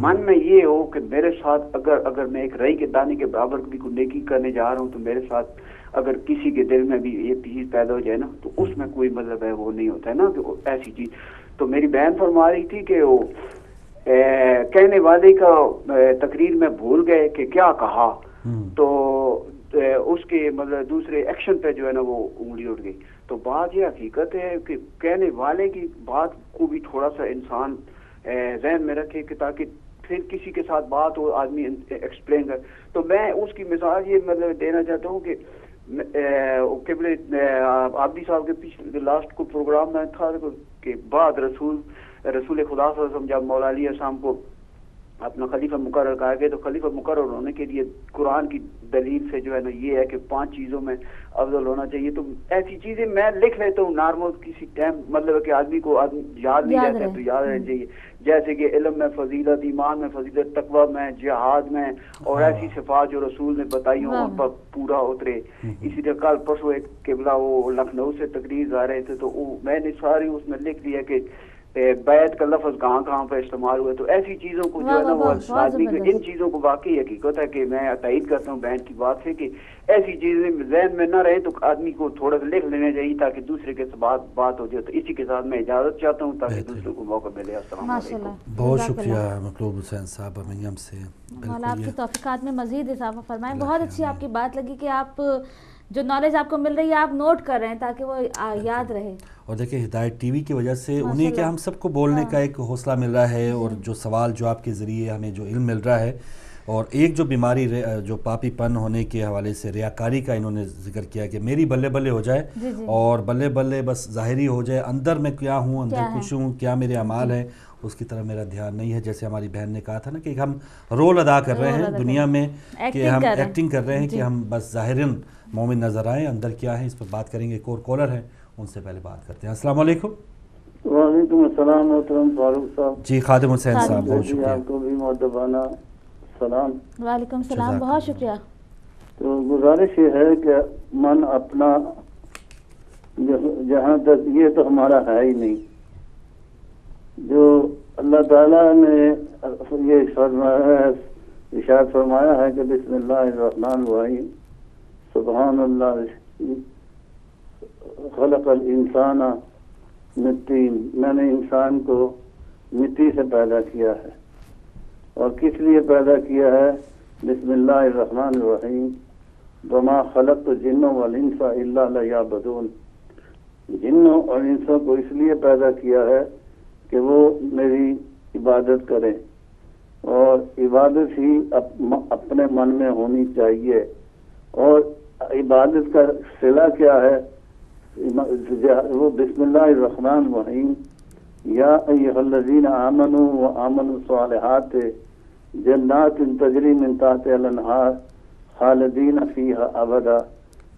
من میں یہ ہو کہ میرے ساتھ اگر میں ایک رائی کے دانے کے برابر بھی کوئی نیکی کرنے جا رہا ہوں تو میرے ساتھ اگر کسی کے دل میں بھی یہ چیز پیدا ہو جائے نا تو اس میں کوئی مطلب ہے وہ نہیں ہوتا ہے نا کہ ایسی چیز. تو میری بہن فرما رہی تھی کہ وہ کہنے والے کا تقریر میں بھول گئے کہ کیا کہا, تو اس کے مطلب دوسرے ایکشن پہ جو ہے نا وہ انگلی اٹھ گئی. تو بات یہ حقیقت ہے کہ کہنے والے کی بات کو بھی تھوڑا سا انسان ذہن میں رکھے کہ تاکہ پھر کسی کے ساتھ بات ہو آدمی ایکسپلین کر. تو میں اس کی مثال یہ مطلب دینا چاہتا ہوں کہ عابدی صاحب کے پیچھے لاسٹ کو پروگرام میں تھا کہ بعد رسول خدا صلی اللہ علیہ وسلم جب مولا علی السلام کو اپنا خلیفہ مقرر کہا گیا تو خلیفہ مقرر ہونے کے لیے قرآن کی دلیل سے جو ہے نا یہ ہے کہ 5 چیزوں میں افضل ہونا چاہیے. تو ایسی چیزیں میں لکھ لیتا ہوں نارمل کسی ٹائم, مطلب کہ آدمی کو یاد نہیں رہتا ہے تو یاد رہنا چاہیے, جیسے کہ علم میں فضیلت, ایمان میں فضیلت, تقوی میں, جہاد میں, اور ایسی صفات جو رسول نے بتائی ہوں ان پر پورا اترے. اسی طرح کل پرسوں ایک قبلہ وہ لکھنؤ سے تقریر آ رہے تھے تو میں نے ساری اس میں لکھ دیا کہ بیعت کا لفظ کہاں پہ استعمال ہوا. تو ایسی چیزوں کو جو ہے نا وہ آدمی کو ان چیزوں کو واقعی حقیقت ہے کہ میں تائید کرتا ہوں بہن کی بات سے کہ ایسی چیزیں ذہن میں نہ رہے تو آدمی کو تھوڑا سا لکھ لینا چاہیے تاکہ دوسرے کے ساتھ بات ہو جائے. تو اسی کے ساتھ میں اجازت چاہتا ہوں تاکہ دوسروں کو موقع ملے. السلام علیکم. بہت شکریہ مطلوب حسین صاحب منیم سے. مولا آپ کی توفیقات میں مزید اضافہ فرمائیں. بہت اچھی آپ کی بات لگی کہ آپ جو نالج آپ کو مل رہی ہے آپ نوٹ کر رہے ہیں تاکہ وہ یاد رہے. اور دیکھیں ہدایت ٹی وی کی وجہ سے انہیں کہ ہم سب کو بولنے کا ایک حوصلہ مل رہا ہے, اور جو سوال جو آپ کے ذریعے ہمیں جو علم مل رہا ہے, اور ایک جو بیماری جو پاپی پن ہونے کے حوالے سے ریاکاری کا انہوں نے ذکر کیا کہ میری بلے بلے ہو جائے اور بلے بلے بس ظاہری ہو جائے, اندر میں کیا ہوں, اندر کچھ ہوں, کیا میرے اعمال ہیں, اس کی طرف میرا دھیان نہیں ہے. جیسے ہماری بہن نے کہا تھا نا کہ ہم رول ادا کر رہے ہیں دنیا میں, کہ ہم ایکٹنگ کر رہے ہیں کہ ہم بس ظاہراً مومن نظر آئیں, اندر کیا ہے اس پر بات کریں گے. ایک اور کالر ہے, ان سے پہلے بات کرتے ہیں. السلام علیکم. وعلیکم السلام محترم فاروق صاحب. جی خادم حسین صاحب بہت شکریہ. آپ کو بھی مؤدبانہ سلام. وعلیکم السلام, بہت شکریہ. تو گزارش یہ ہے کہ من اپنا جہاں تک یہ تو ہمارا ہے ہی نہیں, جو اللہ تعالیٰ نے یہ ارشاد فرمایا ہے کہ بسم اللہ الرحمن الرحیم, سبحان اللہ خلق الانسان من طین, میں نے انسان کو مٹی سے پیدا کیا ہے. اور کس لیے پیدا کیا ہے؟ بسم اللہ الرحمن الرحیم, وما خلقت الجن والانس الا لیعبدون. جنوں اور انسوں کو اس لیے پیدا کیا ہے کہ وہ میری عبادت کریں, اور عبادت ہی اپنے من میں ہونی چاہیے. اور عبادت کا صلہ کیا ہے؟ وہ بسم اللہ الرحمن الرحیم, یا ایھا الذین آمنوا وآمنوا الصالحات جنات تجری من تحتها الانہار خالدین فیہا ابدا.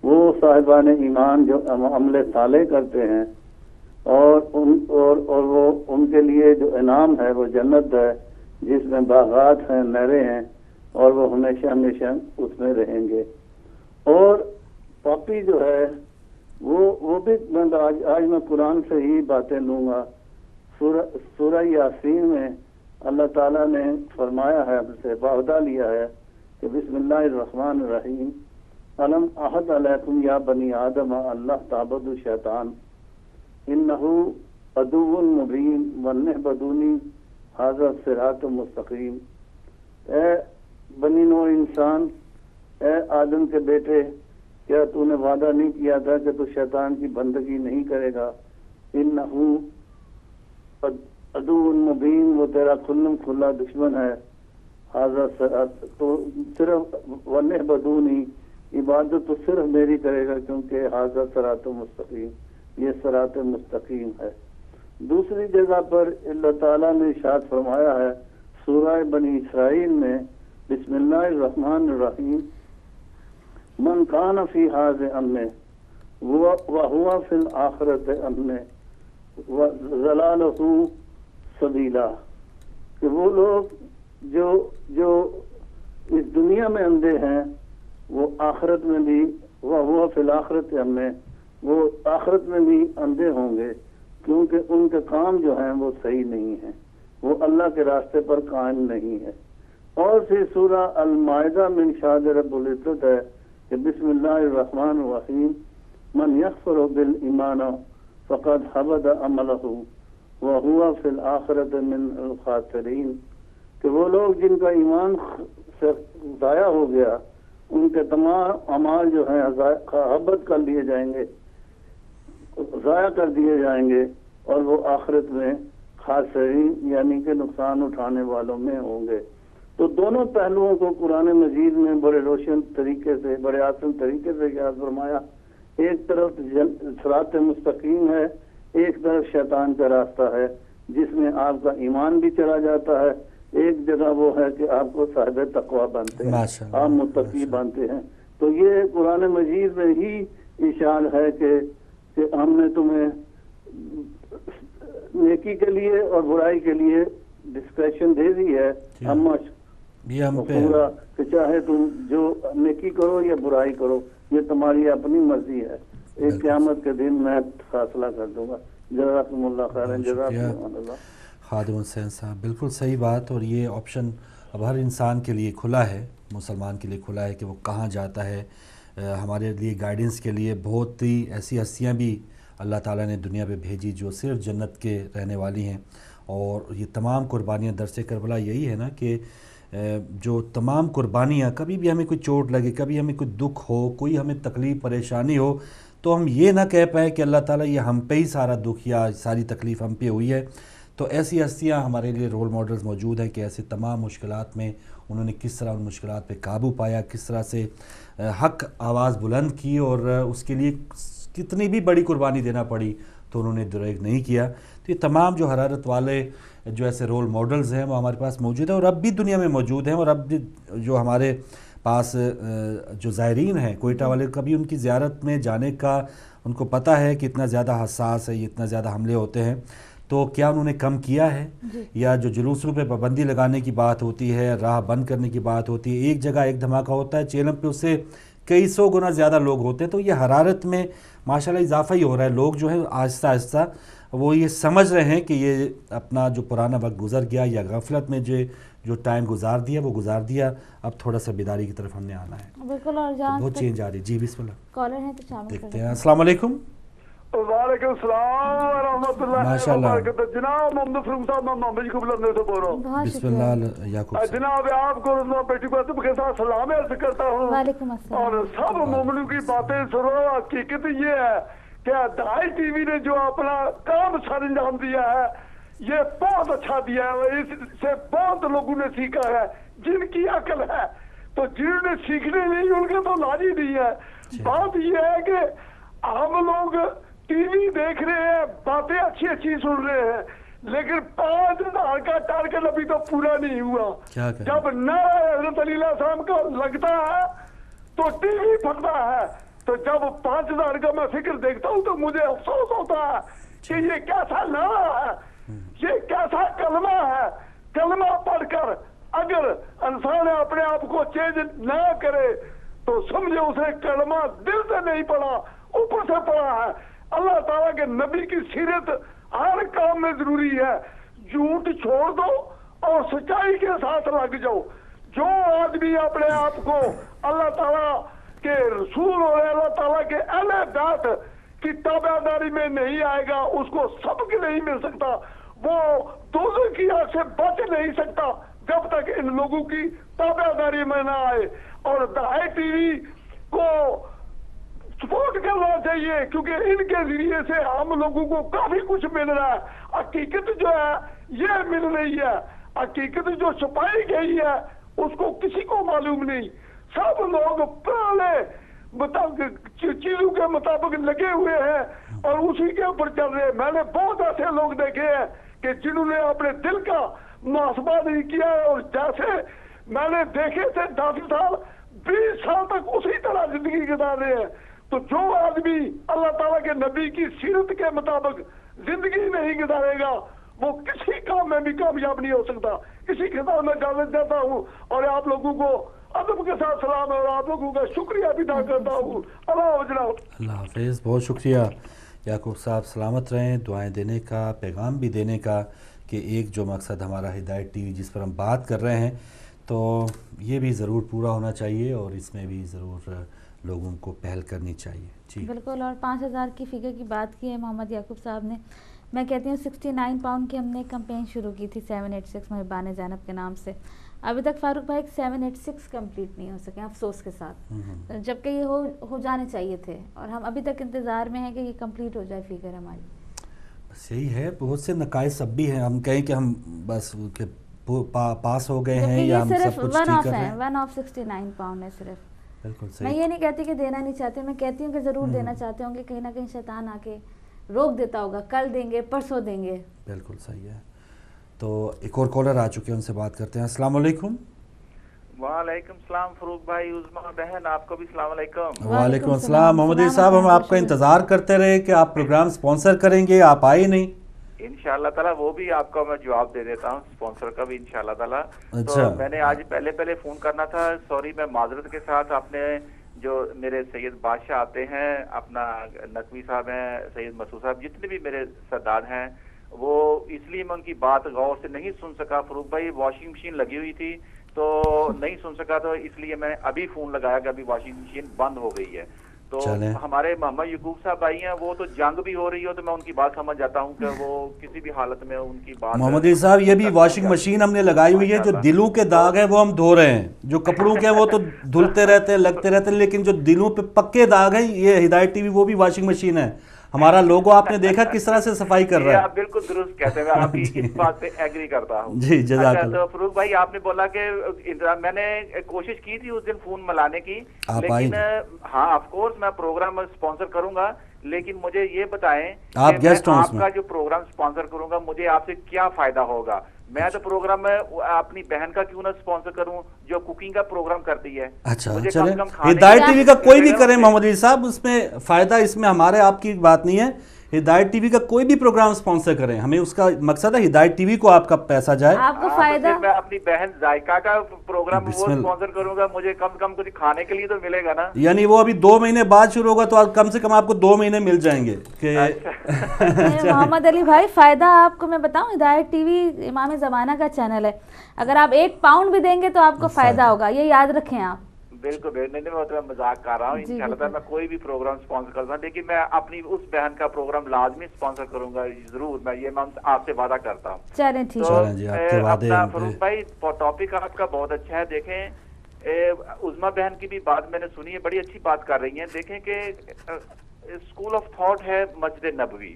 وہ صاحبان ایمان جو عمل صالح کرتے ہیں اور وہ ان کے لیے جو انعام ہے وہ جنت ہے جس میں باغات ہیں, نہریں ہیں, اور وہ ہمیشہ ہمیشہ اس میں رہیں گے. اور پاپی جو ہے وہ بھی آج میں قرآن سے ہی باتیں لوں گا. سورہ یاسین میں اللہ تعالیٰ نے فرمایا ہے, ہم سے وعدہ لیا ہے کہ بسم اللہ الرحمن الرحیم, الم احد علیکم یا بنی آدم اللہ تعبدوا الشیطان انہ عدو مبین وانعبدونی ھذا صراط مستقیم. اے بنی نوع انسان, اے آدم کے بیٹے, کیا تو نے وعدہ نہیں کیا تھا کہ تو شیطان کی بندگی نہیں کرے گا؟ انہو عدو مبین, وہ تیرا کھلم کھلا دشمن ہے. ھذا صراط, تو صرف وانعبدونی, عبادت تو صرف میری کرے گا کیونکہ ھذا صراط مستقیم, یہ صراط مستقیم ہے. دوسری جگہ پر اللہ تعالیٰ نے ارشاد فرمایا ہے سورہ بنی اسرائیل میں بسم اللہ الرحمن الرحیم, من کان فی ھذا امن وہو فی الآخرۃ امن وضلالہ سبیلا. کہ وہ لوگ جو اس دنیا میں اندھے ہیں وہ آخرت میں بھی وہو فی الآخرۃ امن, وہ آخرت میں بھی اندھے ہوں گے کیونکہ ان کے کام جو ہیں وہ صحیح نہیں ہیں, وہ اللہ کے راستے پر قائم نہیں ہے. اور سی سورہ المائدہ میں ارشاد رب العزت ہے کہ بسم اللہ الرحمن الرحیم من یکفر بالایمان فقد حبط عملہ وہو فی الآخرۃ من الخاسرین، کہ وہ لوگ جن کا ایمان سے ضائع ہو گیا ان کے تمام اعمال جو ہیں حبط کر لیے جائیں گے، ضائع کر دیے جائیں گے، اور وہ آخرت میں خاسرین یعنی کہ نقصان اٹھانے والوں میں ہوں گے. تو دونوں پہلوؤں کو قرآن مجید میں بڑے روشن طریقے سے، بڑے آسان طریقے سے بیان فرمایا. ایک طرف صراط مستقیم ہے، ایک طرف شیطان کا راستہ ہے جس میں آپ کا ایمان بھی چلا جاتا ہے. ایک جگہ وہ ہے کہ آپ کو صاحب تقویٰ بنتے ہیں، آپ متقی بنتے ہیں. تو یہ قرآن مجید میں ہی اشارہ ہے کہ ہم نے تمہیں نیکی کے لیے اور برائی کے لیے ڈسکریشن دے دی ہے. ہم پورا کہ چاہے تم جو نیکی کرو یا برائی کرو یہ تمہاری اپنی مرضی ہے. ایک قیامت کے دن میں فیصلہ کر دوں گا. جزاکم اللہ خیرا. جزاکم اللہ. خادم حسین صاحب بالکل صحیح بات. اور یہ آپشن اب ہر انسان کے لیے کھلا ہے، مسلمان کے لیے کھلا ہے کہ وہ کہاں جاتا ہے. ہمارے لیے گائیڈنس کے لیے بہت ہی ایسی ہستیاں بھی اللہ تعالیٰ نے دنیا پہ بھیجی جو صرف جنت کے رہنے والی ہیں. اور یہ تمام قربانیاں درس کربلا یہی ہے نا کہ جو تمام قربانیاں، کبھی بھی ہمیں کوئی چوٹ لگے، کبھی ہمیں کوئی دکھ ہو، کوئی ہمیں تکلیف پریشانی ہو، تو ہم یہ نہ کہہ پائیں کہ اللہ تعالیٰ یہ ہم پہ ہی سارا دکھ یا ساری تکلیف ہم پہ ہوئی ہے. تو ایسی ہستیاں ہمارے لیے رول ماڈلز موجود ہیں کہ ایسے تمام مشکلات میں انہوں نے کس طرح ان مشکلات پہ قابو پایا، کس طرح سے حق آواز بلند کی، اور اس کے لیے کتنی بھی بڑی قربانی دینا پڑی تو انہوں نے دریغ نہیں کیا. تو یہ تمام جو حرارت والے جو ایسے رول ماڈلز ہیں وہ ہمارے پاس موجود ہیں اور اب بھی دنیا میں موجود ہیں. اور اب بھی جو ہمارے پاس جو زائرین ہیں کوئٹہ والے، کبھی ان کی زیارت میں جانے کا ان کو پتہ ہے کہ اتنا زیادہ حساس ہے، یہ اتنا زیادہ حملے ہوتے ہیں، تو کیا انہوں نے کم کیا ہے؟ یا جو جلوسوں پہ پابندی لگانے کی بات ہوتی ہے، راہ بند کرنے کی بات ہوتی ہے، ایک جگہ ایک دھماکہ ہوتا ہے، چیلم پہ اس سے کئی سو گنا زیادہ لوگ ہوتے ہیں. تو یہ حرارت میں ماشاءاللہ اضافہ ہی ہو رہا ہے. لوگ جو ہے آہستہ آہستہ وہ یہ سمجھ رہے ہیں کہ یہ اپنا جو پرانا وقت گزر گیا یا غفلت میں جو ٹائم گزار دیا وہ گزار دیا، اب تھوڑا سا بیداری کی طرف ہم نے آنا ہے. بالکل. اور بہت چینج آ رہی. جی بسم اللہ. کالر ہیں تو شامل دیکھتے ہیں. السلام علیکم. وعلیکم السلام ورحمۃ اللہ وبرکاتہ. جناب محمد فروخ صاحب، میں محمد کو بلندے سے بول رہا ہوں. بسم اللہ یعقوب صاحب. جناب آپ کو بیٹی کو کے ساتھ سلام عرض کرتا ہوں. وعلیکم السلام. اور سب مومنوں کی باتیں سنو. حقیقت یہ ہے کہ دہائی ٹی وی نے جو اپنا کام سر انجام دیا ہے یہ بہت اچھا دیا ہے. اس سے بہت لوگوں نے سیکھا ہے جن کی عقل ہے. تو جنہوں نے سیکھنے نہیں ان کے تو لاج ہی نہیں ہے. بات یہ ہے کہ ہم لوگ ٹی وی دیکھ رہے ہیں، باتیں اچھی اچھی سن رہے ہیں، لیکن 5000 کا ٹارگٹ ابھی تو پورا نہیں ہوا. جب نعرہ حضرت علی علیہ السلام کا لگتا ہے تو ٹی وی پھٹتا ہے. تو جب 5000 کا میں فکر دیکھتا ہوں تو مجھے افسوس ہوتا ہے کہ یہ کیسا نعرہ ہے، یہ کیسا کلمہ ہے. کلمہ پڑھ کر اگر انسان اپنے آپ کو چینج نہ کرے تو سمجھے اسے کلمہ دل سے نہیں پڑھا، اوپر سے پڑھا ہے. اللہ تعالیٰ کے نبی کی سیرت ہر کام میں ضروری ہے. جھوٹ چھوڑ دو اور سچائی کے ساتھ لگ جاؤ. جو آدمی اپنے آپ کو اللہ تعالیٰ کے رسول اور اللہ تعالیٰ کے اہل بیت کی تابع داری میں نہیں آئے گا اس کو سبق نہیں مل سکتا. وہ دوزخ کی آگ سے بچ نہیں سکتا جب تک ان لوگوں کی تابع داری میں نہ آئے. اور دہائی ٹی وی کو سپورٹ کرنا چاہیے کیونکہ ان کے ذریعے سے ہم لوگوں کو کافی کچھ مل رہا ہے. حقیقت جو ہے یہ مل رہی ہے. حقیقت جو چھپائی گئی ہے اس کو کسی کو معلوم نہیں. سب لوگ پرانے چیزوں کے مطابق لگے ہوئے ہیں اور اسی کے اوپر چل رہے ہیں. میں نے بہت ایسے لوگ دیکھے ہیں کہ جنہوں نے اپنے دل کا محاسبہ نہیں کیا ہے اور جیسے میں نے دیکھے تھے 10 سال 20 سال تک اسی طرح زندگی گزار رہے ہیں. تو جو آدمی اللہ تعالیٰ کے نبی کی سیرت کے مطابق زندگی نہیں گزارے گا وہ کسی کام میں بھی کامیاب نہیں ہو سکتا. اسی کے ساتھ میں اجازت دیتا ہوں اور آپ لوگوں کو ادب کے ساتھ سلام ہے اور آپ لوگوں کا شکریہ بھی ادا کرتا ہوں. اللہ حافظ. بہت شکریہ یعقوب صاحب. سلامت رہیں. دعائیں دینے کا، پیغام بھی دینے کا کہ ایک جو مقصد ہمارا ہدایت ٹی وی جس پر ہم بات کر رہے ہیں تو یہ بھی ضرور پورا ہونا چاہیے اور اس میں بھی ضرور لوگوں کو پہل کرنی چاہیے. جی بالکل. اور 5,000 کی فگر کی بات کی ہے محمد یعقوب صاحب نے. میں کہتی ہوں 69 پاؤنڈ کی ہم نے کمپین شروع کی تھی 786 محبان زینب کے نام سے. ابھی تک فاروق بھائی 786 کمپلیٹ نہیں ہو سکے افسوس کے ساتھ, جبکہ یہ ہو جانے چاہیے تھے اور ہم ابھی تک انتظار میں ہیں کہ یہ کمپلیٹ ہو جائے فگر ہماری. بس یہی ہے, بہت سے نقائص اب بھی ہیں. ہم کہیں کہ ہم بس پاس ہو گئے ہیں یا ہم سب کچھ ٹھیک کر رہے ہیں. 1 آف 69 پاؤنڈ ہے صرف. بالکل صحیح. میں یہ نہیں کہتی کہ دینا نہیں چاہتے, میں کہتی ہوں کہ ضرور دینا چاہتے ہوں گے, کہیں نہ کہیں شیطان آ کے روک دیتا ہوگا, کل دیں گے پرسوں دیں گے. بالکل صحیح ہے. تو ایک اور کالر آ چکے ہیں, ان سے بات کرتے ہیں. السلام علیکم. وعلیکم السلام فاروق بھائی, عظما بہن آپ کو بھی السلام علیکم. وعلیکم السلام. محمد علی صاحب, ہم آپ کا انتظار کرتے رہے کہ آپ پروگرام سپانسر کریں گے, آپ آئے نہیں. انشاءاللہ تعالیٰ وہ بھی آپ کو میں جواب دے دیتا ہوں, اسپانسر کا بھی انشاءاللہ تعالیٰ. اچھا. تو میں نے آج پہلے فون کرنا تھا, سوری میں معذرت کے ساتھ. آپ نے جو میرے سید بادشاہ آتے ہیں, اپنا نقوی صاحب ہیں, سید مسعود صاحب, جتنے بھی میرے سردار ہیں, وہ اس لیے میں ان کی بات غور سے نہیں سن سکا. فاروق بھائی واشنگ مشین لگی ہوئی تھی تو نہیں سن سکا, تو اس لیے میں ابھی فون لگایا کہ ابھی واشنگ مشین بند ہو گئی ہے. تو ہمارے محمد یعقوب صاحب آئی ہیں, وہ تو جنگ بھی ہو رہی ہو تو میں ان کی بات سمجھ جاتا ہوں کہ وہ کسی بھی حالت میں ان کی بات. محمد علی صاحب, یہ بھی واشنگ مشین ہم نے لگائی ہوئی ہے, جو دلوں کے داغ ہیں وہ ہم دھو رہے ہیں, جو کپڑوں کے وہ تو دھلتے رہتے ہیں لگتے رہتے ہیں, لیکن جو دلوں پہ پکے داغ ہیں, یہ ہدایت ٹی وی وہ بھی واشنگ مشین ہے. ہمارا لوگو آپ نے دیکھا کس طرح سے صفائی کر رہا ہے. آپ بالکل درست کہتے ہیں, میں آپ کی اس بات سے ایگری کرتا ہوں. جی جزاک اللہ. تو فاروق بھائی آپ نے بولا کہ میں نے کوشش کی تھی اس دن فون ملانے کی, لیکن ہاں آف کورس میں پروگرام اسپانسر کروں گا, لیکن مجھے یہ بتائیں آپ گیسٹ ہوں, آپ کا جو پروگرام اسپانسر کروں گا مجھے آپ سے کیا فائدہ ہوگا. میں تو پروگرام میں اپنی بہن کا کیوں نہ اسپانسر کروں جو کوکنگ کا پروگرام کرتی ہے. اچھا چلیں, ہدایت ٹی وی کا کوئی بھی کریں محمد علی صاحب, اس میں فائدہ, اس میں ہمارے آپ کی بات نہیں ہے. ہدایت ٹی وی کا کوئی بھی پروگرام اسپانسر کریں, ہمیں اس کا مقصد ہے ہدایت ٹی وی کو آپ کا پیسہ جائے, آپ کو فائدہ. میں اپنی بہن ذائقہ کا پروگرام وہ اسپانسر کروں گا, مجھے کم سے کم کچھ کھانے کے لیے تو ملے گا نا. یعنی وہ ابھی 2 مہینے بعد شروع ہوگا تو کم سے کم آپ کو 2 مہینے مل جائیں گے کہ محمد علی بھائی فائدہ آپ کو میں بتاؤں, ہدایت ٹی وی امام زمانہ کا چینل ہے, اگر آپ 1 پاؤنڈ بھی دیں گے تو آپ کو فائدہ ہوگا, یہ یاد رکھیں آپ. بالکل نہیں, میں مذاق کر رہا ہوں. انشاءاللہ میں کوئی بھی پروگرام اسپانسر کرتا ہوں, لیکن میں اپنی اس بہن کا پروگرام لازمی اسپانسر کروں گا ضرور, میں یہ آپ سے وعدہ کرتا ہوں. چلیں ٹھیک ہے. اپنا فاروق بھائی ٹاپک آپ کا بہت اچھا ہے. دیکھیں عظما بہن کی بھی بات میں نے سنی ہے, بڑی اچھی بات کر رہی ہیں. دیکھیں کہ اسکول آف تھاٹ ہے مسجد نبوی,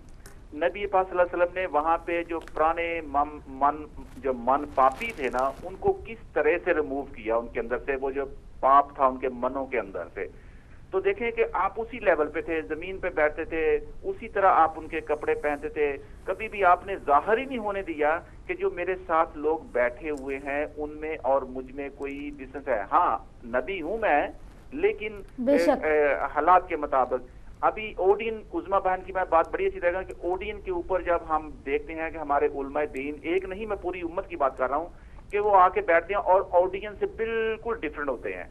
نبی پاک صلی اللہ علیہ وسلم نے وہاں پہ جو پرانے من پاپی تھے نا, ان کو کس طرح سے ریموو کیا ان کے اندر سے, وہ جو پاپ تھا ان کے منوں کے اندر سے. تو دیکھیں کہ آپ اسی لیول پہ تھے, زمین پہ بیٹھتے تھے, اسی طرح آپ ان کے کپڑے پہنتے تھے, کبھی بھی آپ نے ظاہر ہی نہیں ہونے دیا کہ جو میرے ساتھ لوگ بیٹھے ہوئے ہیں ان میں اور مجھ میں کوئی ڈسٹینس ہے. ہاں نبی ہوں میں, لیکن حالات کے مطابق. ابھی اوڈین عظما بہن کی میں بات بڑی اچھی لگا کہ اوڈین کے اوپر جب ہم دیکھتے ہیں کہ ہمارے علماء دین, ایک نہیں میں پوری امت کی بات کر رہا ہوں, کہ وہ آ کے بیٹھتے ہیں اور آڈینس سے بالکل ڈفرینٹ ہوتے ہیں,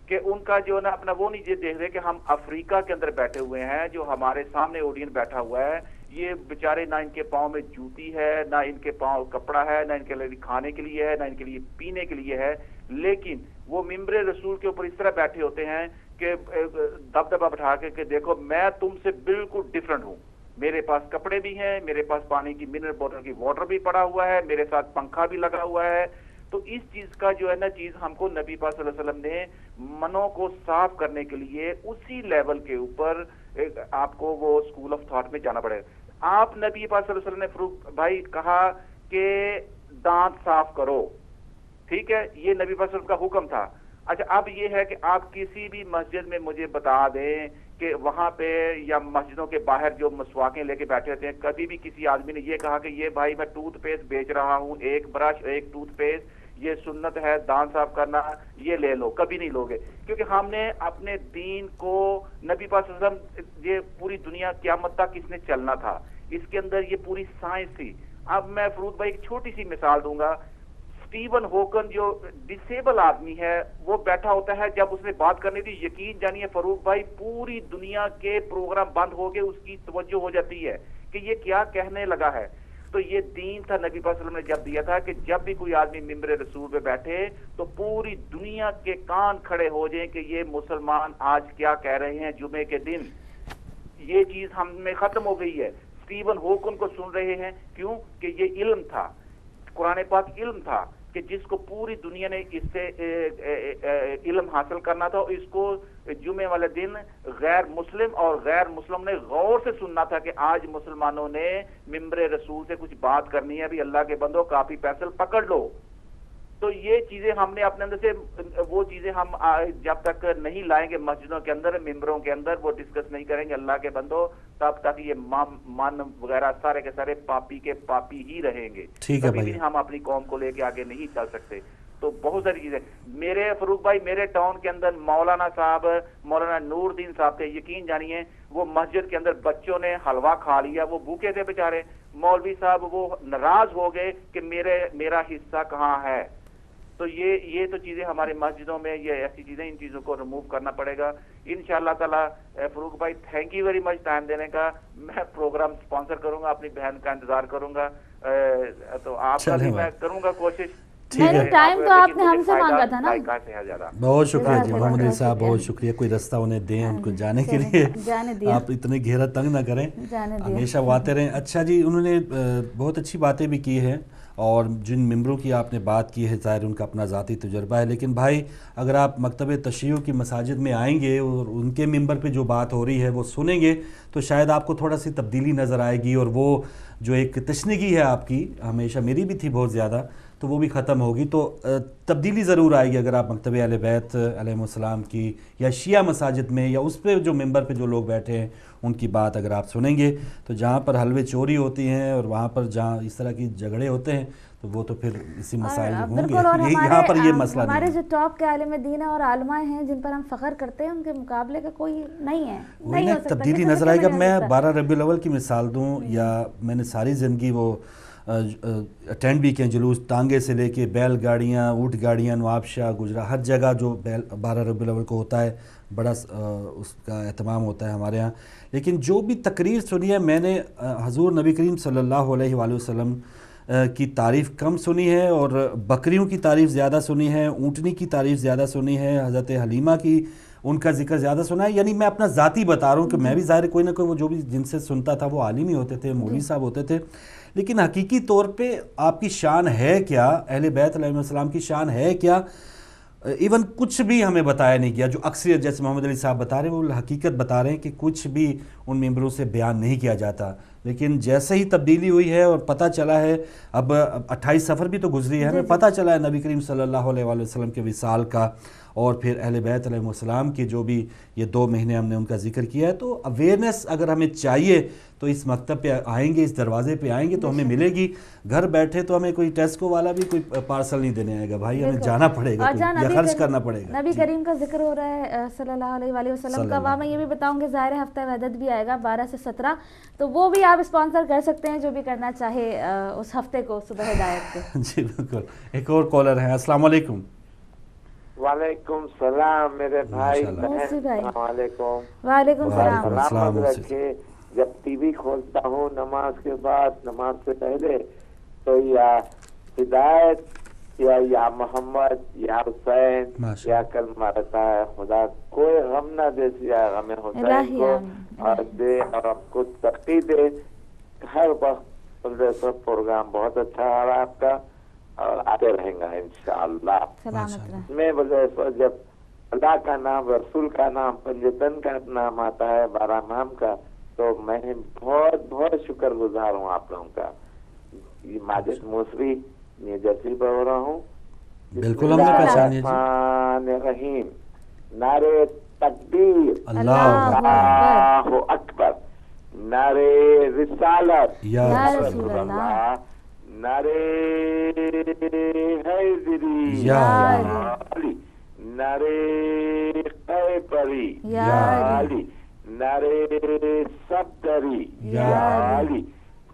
کہ ان کا جو نا اپنا وہ نہیں دیکھ رہے کہ ہم افریقہ کے اندر بیٹھے ہوئے ہیں, جو ہمارے سامنے اوڈین بیٹھا ہوا ہے, یہ بیچارے نہ ان کے پاؤں میں جوتی ہے, نہ ان کے پاؤں کپڑا ہے, نہ ان کے لیے کھانے کے لیے ہے, نہ ان کے لیے پینے کے لیے ہے, لیکن وہ ممبر رسول کے اوپر اس طرح بیٹھے ہوتے ہیں کہ دبدبا بٹھا کے کہ دیکھو میں تم سے بالکل ڈفرینٹ ہوں, میرے پاس کپڑے بھی ہیں, میرے پاس پانی کی منرل بوتل کی واٹر بھی پڑا ہوا ہے, میرے ساتھ پنکھا بھی لگا ہوا ہے. تو اس چیز کا جو ہے نا چیز ہم کو نبی پاک صلی اللہ علیہ وسلم نے منوں کو صاف کرنے کے لیے اسی لیول کے اوپر آپ کو وہ اسکول آف تھاٹ میں جانا پڑے. آپ نبی پاک صلی اللہ علیہ وسلم نے فاروق بھائی کہا کہ دانت صاف کرو, ٹھیک ہے, یہ نبی پاک صلی اللہ علیہ وسلم کا حکم تھا. اچھا اب یہ ہے کہ آپ کسی بھی مسجد میں مجھے بتا دیں کہ وہاں پہ یا مسجدوں کے باہر جو مسواکیں لے کے بیٹھے ہوتے ہیں, کبھی بھی کسی آدمی نے یہ کہا کہ یہ بھائی میں ٹوتھ پیسٹ بیچ رہا ہوں, 1 برش 1 ٹوتھ پیسٹ, یہ سنت ہے دانت صاف کرنا, یہ لے لو, کبھی نہیں لوگے. کیونکہ ہم نے اپنے دین کو نبی پاک صلی اللہ علیہ وسلم, یہ پوری دنیا قیامت تک اس نے چلنا تھا, اس کے اندر یہ پوری سائنس تھی. اب میں فروٹ بھائی ایک چھوٹی سی مثال دوں گا. اسٹیون ہوکن جو ڈسیبل آدمی ہے وہ بیٹھا ہوتا ہے, جب اس نے بات کرنی تھی یقین جانیے فاروق بھائی پوری دنیا کے پروگرام بند ہو کے اس کی توجہ ہو جاتی ہے کہ یہ کیا کہنے لگا ہے. تو یہ دین تھا نبی پاک صلی اللہ علیہ وسلم نے جب دیا تھا کہ جب بھی کوئی آدمی ممبر رسول پہ بیٹھے تو پوری دنیا کے کان کھڑے ہو جائیں کہ یہ مسلمان آج کیا کہہ رہے ہیں جمعے کے دن. یہ چیز ہم میں ختم ہو گئی ہے. اسٹیون ہوکن کو سن رہے ہیں کیوں کہ یہ علم تھا, قرآن پاک علم تھا کہ جس کو پوری دنیا نے اس سے علم حاصل کرنا تھا. اس کو جمعے والے دن غیر مسلم اور غیر مسلم نے غور سے سننا تھا کہ آج مسلمانوں نے ممبر رسول سے کچھ بات کرنی ہے, بھی اللہ کے بندو کاپی پینسل پکڑ لو. تو یہ چیزیں ہم نے اپنے اندر سے, وہ چیزیں ہم جب تک نہیں لائیں گے مسجدوں کے اندر, ممبروں کے اندر, وہ ڈسکس نہیں کریں گے اللہ کے بندو, تب تک یہ من وغیرہ سارے کے سارے پاپی کے پاپی ہی رہیں گے. کبھی بھی ہم اپنی قوم کو لے کے آگے نہیں چل سکتے. تو بہت ساری چیزیں میرے فاروق بھائی, میرے ٹاؤن کے اندر مولانا صاحب, مولانا نور الدین صاحب تھے, یقین جانیے وہ مسجد کے اندر بچوں نے حلوہ کھا لیا, وہ بھوکے تھے بیچارے. مولوی صاحب وہ ناراض ہو گئے کہ میرا حصہ کہاں ہے. تو یہ تو چیزیں ہمارے مسجدوں میں, یہ ایسی چیزیں, ان چیزوں کو ریموو کرنا پڑے گا انشاءاللہ تعالی. فاروق بھائی thank you very much time دینے کا. میں پروگرام سپانسر کروں گا, اپنی بہن کا انتظار کروں گا, تو آپ کا بھی میں کروں گا کوشش. ٹائم تو آپ نے ہم سے مانگا تھا نا. بہت شکریہ جی محمد علی صاحب, بہت شکریہ. کوئی رستہ انہیں دیں ان کو جانے کے لیے, آپ اتنے گہرا تنگ نہ کریں, ہمیشہ وہ آتے رہیں. اچھا جی, انہوں نے بہت اچھی باتیں بھی کی ہیں, اور جن ممبروں کی آپ نے بات کی ہے ظاہر ان کا اپنا ذاتی تجربہ ہے. لیکن بھائی اگر آپ مکتب تشیع کی مساجد میں آئیں گے اور ان کے ممبر پہ جو بات ہو رہی ہے وہ سنیں گے تو شاید آپ کو تھوڑا سی تبدیلی نظر آئے گی, اور وہ جو ایک تشنگی ہے آپ کی, ہمیشہ میری بھی تھی بہت زیادہ, تو وہ بھی ختم ہوگی. تو تبدیلی ضرور آئے گی اگر آپ مکتب اہل بیت علیہ السلام کی یا شیعہ مساجد میں یا اس پہ جو ممبر پہ جو لوگ بیٹھے ہیں ان کی بات اگر آپ سنیں گے. تو جہاں پر حلوے چوری ہوتی ہیں اور وہاں پر جہاں اس طرح کی جھگڑے ہوتے ہیں تو وہ تو پھر اسی مسائل ہوں گے. یہاں پر یہ مسئلہ نہیں ہے. ہمارے جو ٹاپ کے عالم دین اور عالماء ہیں جن پر ہم فخر کرتے ہیں, ان کے مقابلے کا کوئی نہیں ہے. نہیں ہو سکتا. تبدیلی نظر آئے گا. میں 12 ربیع الاول کی مثال دوں, یا میں نے ساری زندگی وہ اٹینڈ بھی کیا جلوس, ٹانگے سے لے کے بیل گاڑیاں, اونٹ گاڑیاں, نواب شاہ, گجرا, ہر جگہ جو 12 ربیع الاول کو ہوتا ہے بڑا اس کا اہتمام ہوتا ہے ہمارے ہاں. لیکن جو بھی تقریر سنی ہے میں نے حضور نبی کریم صلی اللہ علیہ وآلہ وسلم کی تعریف کم سنی ہے, اور بکریوں کی تعریف زیادہ سنی ہے, اونٹنی کی تعریف زیادہ سنی ہے, حضرت حلیمہ کی ان کا ذکر زیادہ سنا ہے. یعنی میں اپنا ذاتی بتا رہا ہوں کہ میں بھی ظاہر کوئی نہ کوئی وہ جو بھی جن سے سنتا تھا وہ عالم ہی ہوتے تھے, مولوی صاحب ہوتے تھے. لیکن حقیقی طور پہ آپ کی شان ہے کیا, اہل بیت علیہ السلام کی شان ہے کیا, ایون کچھ بھی ہمیں بتایا نہیں گیا. جو اکثریت جیسے محمد علی صاحب بتا رہے ہیں وہ حقیقت بتا رہے ہیں کہ کچھ بھی ان ممبروں سے بیان نہیں کیا جاتا. لیکن جیسے ہی تبدیلی ہوئی ہے اور پتہ چلا ہے, اب 28 سفر بھی تو گزری ہے, ہمیں پتہ چلا ہے نبی کریم صلی اللہ علیہ وآلہ وسلم کے وصال کا, اور پھر اہل بیت علیہ السلام کی جو بھی یہ 2 مہینے ہم نے ان کا ذکر کیا ہے. تو اویئرنیس اگر ہمیں چاہیے تو اس مکتب پہ آئیں گے, اس دروازے پہ آئیں گے تو ہمیں ملے گی. گھر بیٹھے تو ہمیں کوئی ٹیسکو والا بھی کوئی پارسل نہیں دینے آئے گا بھائی, ہمیں جانا پڑے گا یا خرچ کرنا پڑے گا. نبی کریم کا ذکر ہو رہا ہے صلی اللہ علیہ وآلہ وسلم کا. وہاں میں یہ بھی بتاؤں گی ظاہر ہفتہ وحدت بھی آئے گا 12 سے 17, تو وہ بھی آپ اسپانسر کر سکتے ہیں جو بھی کرنا چاہے اس ہفتے کو صبح ہدایت کے. جی بالکل. ایک اور کالر ہے. السلام علیکم. وعلیکم السلام میرے بھائی بہن, السلام علیکم. وعلیکم السلام. سلامت رکھے. جب ٹی وی کھولتا ہوں نماز کے بعد, نماز سے پہلے, تو یا ہدایت یا محمد یا حسین یا کلمہ رہتا ہے, خدا کوئی غم نہ دے یا غم حسین کو, اور دے اور ہم کو ترقی دے. ہر وقت پروگرام بہت اچھا آ رہا ہے آپ کا, اور آتے رہیں گا انشاءاللہ. میں جب اللہ کا نام, رسول کا نام, پنجتن کا نام آتا ہے, 12 امام کا, تو میں بہت بہت شکر گزار ہوں آپ لوگوں کا. یہ ماجد موسوی نیو جرسی پہ ہو رہا ہوں. بالکل ہم نے پہچانی الرحمن الرحیم. نعرے تکبیر, اللہ اکبر. نعرے رسالت, یا رسول اللہ. نعرے حیدری, یا علی. نعرے قیصری, یا علی. نعرے صدری, یا علی.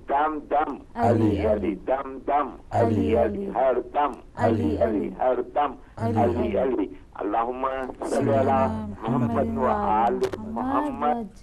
دم دم علی علی, دم دم علی علی, ہر دم علی علی, ہر دم علی علی. اللہم صلی علی محمد و آل محمد.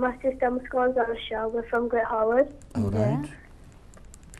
My sister is called Zara Shah. We're from Great Howard. All right.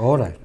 All right.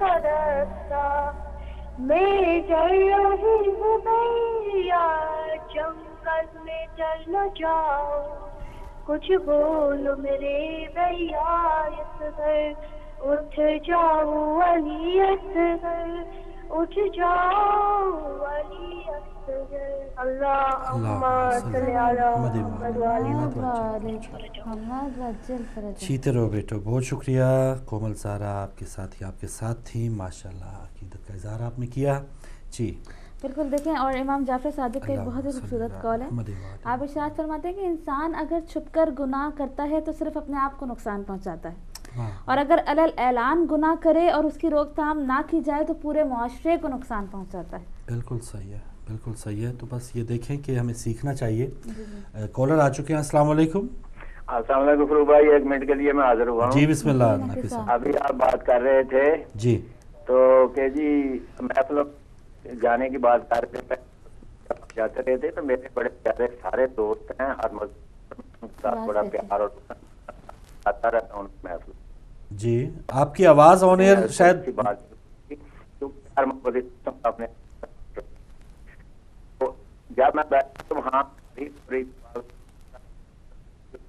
کا رستہ میں چل رہی ہوں بھیا جنگل میں چل نہ جاؤ کچھ بولو میرے بھیا اصغر اٹھ جاؤ علی اصغر اٹھ جاؤ علی اصغر اللہم صلی علی محمد چیتے رہو بیٹو. بہت شکریہ کومل زہرا، آپ کے ساتھ ہی آپ کے ساتھ تھیں. ماشاءاللہ عقیدت کا اظہار آپ نے کیا. جی بالکل دیکھیں، اور امام جعفر صادق کا ایک بہت ہی خوبصورت قول ہے. آپ ارشاد فرماتے ہیں کہ انسان اگر چھپ کر گناہ کرتا ہے تو صرف اپنے آپ کو نقصان پہنچاتا ہے، اور اگر علل اعلان گناہ کرے اور اس کی روک تھام نہ کی جائے تو پورے معاشرے کو نقصان پہنچاتا ہے. بالکل صحیح ہے، بالکل صحیح ہے. تو بس یہ دیکھیں کہ ہمیں سیکھنا چاہیے. کالر آ چکے ہیں. السلام علیکم. السلام علیکم فروغ بھائی، 1 منٹ کے لیے میں حاضر ہوا ہوں. جی بسم اللہ. نافذ صاحب ابھی آپ بات کر رہے تھے جی تو کہ جی محفل جانے کی بات کر رہے تھے، جاتے رہے تھے تو میرے بڑے پیارے سارے دوست ہیں، ہر مذہب بڑا پیار اور آتا رہتا ہوں محفل. جی آپ کی آواز آن ایئر شاید اپنے جب میں بیٹھا تو وہاں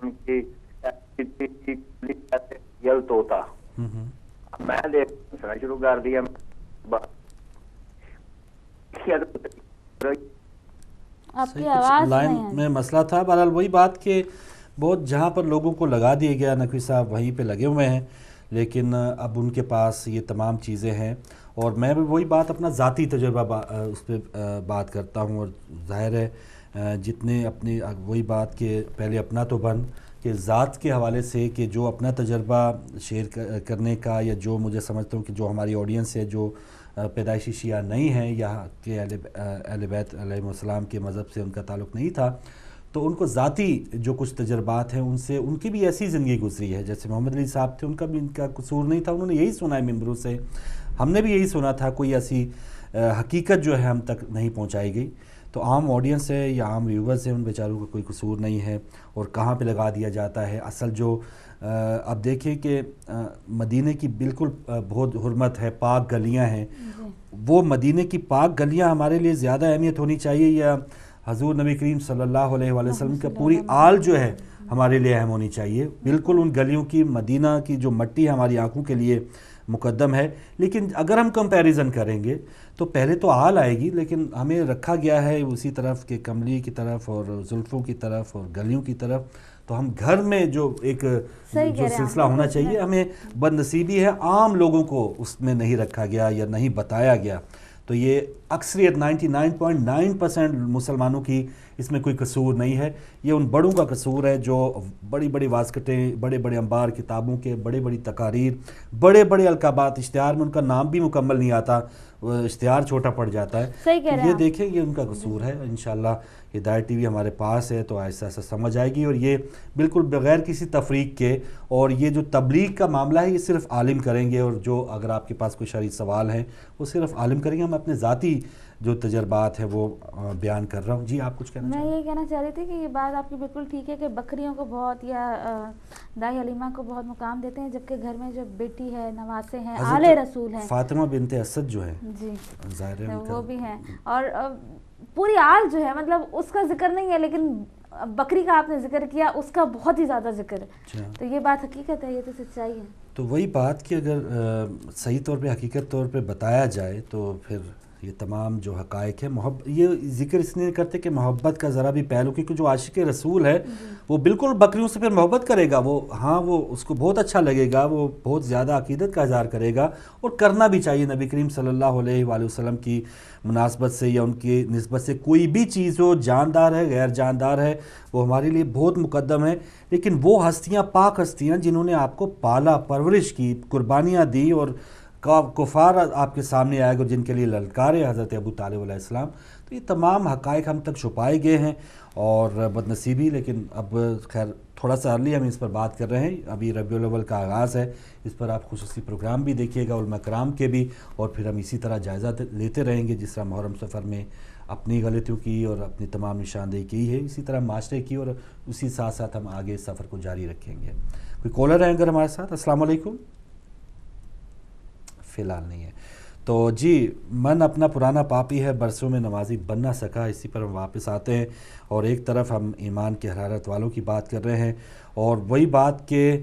ان کی یل توتا میں دیکھنا شروع کر دیا. آپ کی آواز لائن میں مسئلہ تھا. بہرحال وہی بات کہ بہت جہاں پر لوگوں کو لگا دیا گیا، نقوی صاحب وہیں پہ لگے ہوئے ہیں، لیکن اب ان کے پاس یہ تمام چیزیں ہیں. اور میں بھی وہی بات اپنا ذاتی تجربہ اس پہ بات کرتا ہوں. اور ظاہر ہے جتنے اپنی وہی بات کہ پہلے اپنا تو بن کہ ذات کے حوالے سے کہ جو اپنا تجربہ شیئر کرنے کا، یا جو مجھے سمجھتا ہوں کہ جو ہماری آڈینس ہے جو پیدائشی شیعہ نہیں ہیں یا کہ اہل بیت علیہ السلام کے مذہب سے ان کا تعلق نہیں تھا، تو ان کو ذاتی جو کچھ تجربات ہیں ان سے ان کی بھی ایسی زندگی گزری ہے. جیسے محمد علی صاحب تھے، ان کا بھی ان کا قصور نہیں تھا، انہوں نے یہی سنا ہے ممبروں سے، ہم نے بھی یہی سنا تھا. کوئی ایسی حقیقت جو ہے ہم تک نہیں پہنچائی گئی. تو عام آڈینس ہے یا عام ویورز ہیں، ان بیچاروں کا کوئی قصور نہیں ہے. اور کہاں پہ لگا دیا جاتا ہے. اصل جو اب دیکھیں کہ مدینے کی بالکل بہت حرمت ہے، پاک گلیاں ہیں، وہ مدینے کی پاک گلیاں ہمارے لیے زیادہ اہمیت ہونی چاہیے یا حضور نبی کریم صلی اللہ علیہ وآلہ وسلم کا پوری آل جو ہے ہمارے لیے اہم ہونی چاہیے؟ بالکل ان گلیوں کی، مدینہ کی جو مٹی ہماری آنکھوں کے لیے مقدم ہے. لیکن اگر ہم کمپیریزن کریں گے تو پہلے تو آل آئے گی، لیکن ہمیں رکھا گیا ہے اسی طرف کہ کملی کی طرف اور زلفوں کی طرف اور گلیوں کی طرف. تو ہم گھر میں جو ایک جو سلسلہ ہونا چاہیے، ہمیں بد نصیبی ہے عام لوگوں کو اس میں نہیں رکھا گیا یا نہیں بتایا گیا. تو یہ اکثریت 99.9% مسلمانوں کی اس میں کوئی قصور نہیں ہے. یہ ان بڑوں کا قصور ہے جو بڑی بڑی واسکٹیں، بڑے بڑے انبار کتابوں کے، بڑے بڑی تقاریر، بڑے بڑے القابات، اشتہار میں ان کا نام بھی مکمل نہیں آتا، اشتہار چھوٹا پڑ جاتا ہے. یہ دیکھیں یہ ان کا قصور ہے. انشاءاللہ ہدایت ٹی وی ہمارے پاس ہے تو ایسا ایسا سمجھ آئے گی. اور یہ بالکل بغیر کسی تفریق کے، اور یہ جو تبلیغ کا معاملہ ہے یہ صرف عالم کریں گے. اور جو اگر آپ کے پاس کوئی شرعی سوال ہیں وہ صرف عالم کریں گے. ہم اپنے ذاتی جو تجربات ہیں وہ بیان کر رہا ہوں. جی آپ کچھ کہنا چاہیں؟ میں یہ کہنا چاہ رہی تھی کہ یہ بات آپ کی بالکل ٹھیک ہے کہ بکریوں کو بہت یا دائی حلیمہ کو بہت مقام دیتے ہیں، جبکہ گھر میں جو بیٹی ہے، نواسے ہیں، آل رسول ہیں، فاطمہ بنت اسد جو ہے جی ظاہر ہے وہ بھی ہیں، اور پوری آل جو ہے، مطلب اس کا ذکر نہیں ہے لیکن بکری کا آپ نے ذکر کیا، اس کا بہت ہی زیادہ ذکر ہے. تو یہ بات حقیقت ہے، یہ تو سچائی ہے. تو وہی بات کہ اگر صحیح طور پہ حقیقت طور پہ بتایا جائے تو پھر یہ تمام جو حقائق ہے، یہ ذکر اس لیے کرتے کہ محبت کا ذرا بھی پہلو، کیونکہ جو عاشق رسول ہے وہ بالکل بکریوں سے پھر محبت کرے گا. وہ وہ اس کو بہت اچھا لگے گا، وہ بہت زیادہ عقیدت کا اظہار کرے گا، اور کرنا بھی چاہیے. نبی کریم صلی اللہ علیہ وآلہ وسلم کی مناسبت سے یا ان کی نسبت سے کوئی بھی چیز ہو، جاندار ہے، غیر جاندار ہے، وہ ہمارے لیے بہت مقدم ہے. لیکن وہ ہستیاں، پاک ہستیاں جنہوں نے آپ کو پالا، پرورش کی، قربانیاں دی، اور کفار آپ کے سامنے آئے گا جن کے لیے للکارے حضرت ابو طالب علیہ السلام. تو یہ تمام حقائق ہم تک چھپائے گئے ہیں اور بدنصیبی. لیکن اب خیر تھوڑا سا ارلی ہم اس پر بات کر رہے ہیں. ابھی ربیع الاول کا آغاز ہے، اس پر آپ خصوصی پروگرام بھی دیکھیے گا، علماء کرام کے بھی، اور پھر ہم اسی طرح جائزہ لیتے رہیں گے. جس طرح محرم سفر میں اپنی غلطیوں کی اور اپنی تمام نشاندہی کی ہے، اسی طرح معاشرے کی، اور اسی ساتھ ساتھ ہم آگے سفر کو جاری رکھیں گے. کوئی کالر ہے اگر ہمارے ساتھ؟ السلام علیکم. فی الحال نہیں ہے. تو جی من اپنا پرانا پاپی ہے، برسوں میں نمازی بن نہ سکا، اسی پر ہم واپس آتے ہیں. اور ایک طرف ہم ایمان کی حرارت والوں کی بات کر رہے ہیں، اور وہی بات کہ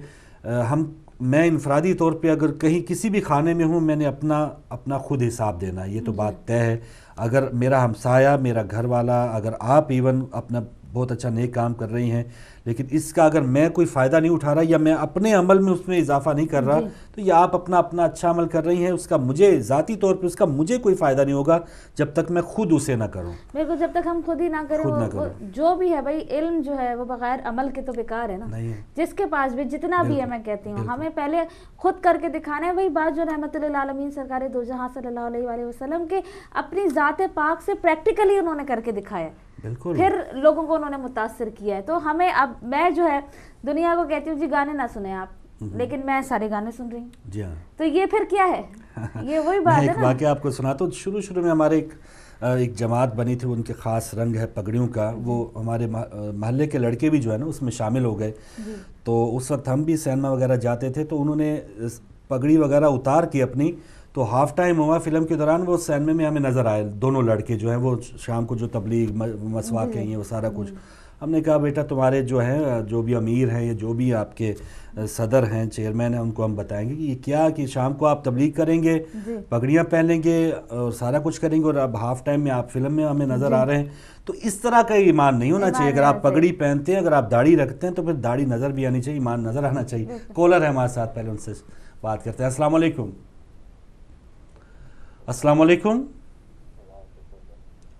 میں انفرادی طور پہ اگر کہیں کسی بھی خانے میں ہوں، میں نے اپنا خود حساب دینا ہے، یہ تو بات طے ہے. اگر میرا ہمسایہ، میرا گھر والا، اگر آپ ایون اپنا بہت اچھا نیک کام کر رہی ہیں، لیکن اس کا اگر میں کوئی فائدہ نہیں اٹھا رہا یا میں اپنے عمل میں اس میں اضافہ نہیں کر رہا، تو یہ آپ اپنا اچھا عمل کر رہی ہیں، اس کا مجھے ذاتی طور پہ اس کا مجھے کوئی فائدہ نہیں ہوگا جب تک میں خود اسے نہ کروں. بالکل، جب تک ہم خود ہی نہ کریں. وہ جو بھی ہے بھائی، علم جو ہے وہ بغیر عمل کے تو بیکار ہے نا. جس کے پاس بھی جتنا بھی ہے، میں کہتی ہوں ہمیں پہلے خود کر کے دکھانا ہے. وہی بات جو رحمت للعالمین سرکار دو جہاں صلی اللہ علیہ وآلہ وسلم کے اپنی ذات پاک سے پریکٹیکلی انہوں نے کر کے دکھایا، پھر لوگوں کو انہوں نے متاثر کیا ہے. تو ہمیں اب میں جو ہے دنیا کو کہتی ہوں جی گانے نہ سنیں آپ، لیکن میں سارے گانے سن رہی ہوں. جی ہاں، تو یہ پھر کیا ہے؟ یہ وہی بات ہے نا. ایک واقعہ آپ کو سناتا ہوں. شروع میں ہمارے ایک جماعت بنی تھی، ان کے خاص رنگ ہے پگڑیوں کا. وہ ہمارے محلے کے لڑکے بھی جو ہے نا اس میں شامل ہو گئے. تو اس وقت ہم بھی سینما وغیرہ جاتے تھے، تو انہوں نے پگڑی وغیرہ اتار کے اپنی، تو ہاف ٹائم ہوا فلم کے دوران، وہ سینما میں ہمیں نظر آئے دونوں لڑکے جو ہیں، وہ شام کو جو تبلیغ مسواک ہیں، وہ سارا کچھ. ہم نے کہا بیٹا تمہارے جو ہیں، جو بھی امیر ہیں یا جو بھی آپ کے صدر ہیں، چیئرمین ہیں، ان کو ہم بتائیں گے کہ یہ کیا، کہ شام کو آپ تبلیغ کریں گے، پگڑیاں پہنیں گے اور سارا کچھ کریں گے، اور اب ہاف ٹائم میں آپ فلم میں ہمیں نظر آ رہے ہیں. تو اس طرح کا ایمان نہیں ہونا چاہیے. اگر آپ پگڑی پہنتے ہیں، اگر آپ داڑھی رکھتے ہیں، تو پھر داڑھی نظر بھی آنی چاہیے، ایمان نظر آنا چاہیے. کالر ہے ہمارے ساتھ، پہلے ان سے بات کرتے ہیں. السلام علیکم. السلام علیکم.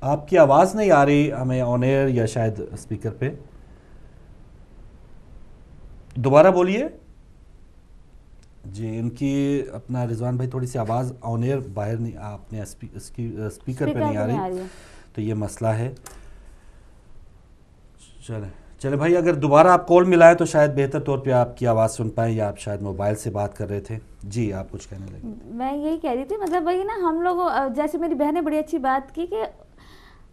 آپ کی آواز نہیں آ رہی ہمیں آن ایئر یا شاید اسپیکر پہ. دوبارہ بولیے. جی ان کی اپنا رضوان بھائی تھوڑی سی آواز آن ایئر باہر نہیں، آپ نے اسپیکر پہ نہیں آ رہی، تو یہ مسئلہ ہے. چلے بھائی، اگر دوبارہ آپ کال ملائیں تو شاید بہتر طور پہ آپ کی آواز سن پائیں، یا آپ شاید موبائل سے بات کر رہے تھے. جی آپ کچھ کہنے لگے. میں یہی کہہ رہی تھی، مطلب وہی نا، ہم لوگ جیسے میری بہن نے بڑی اچھی بات کی کہ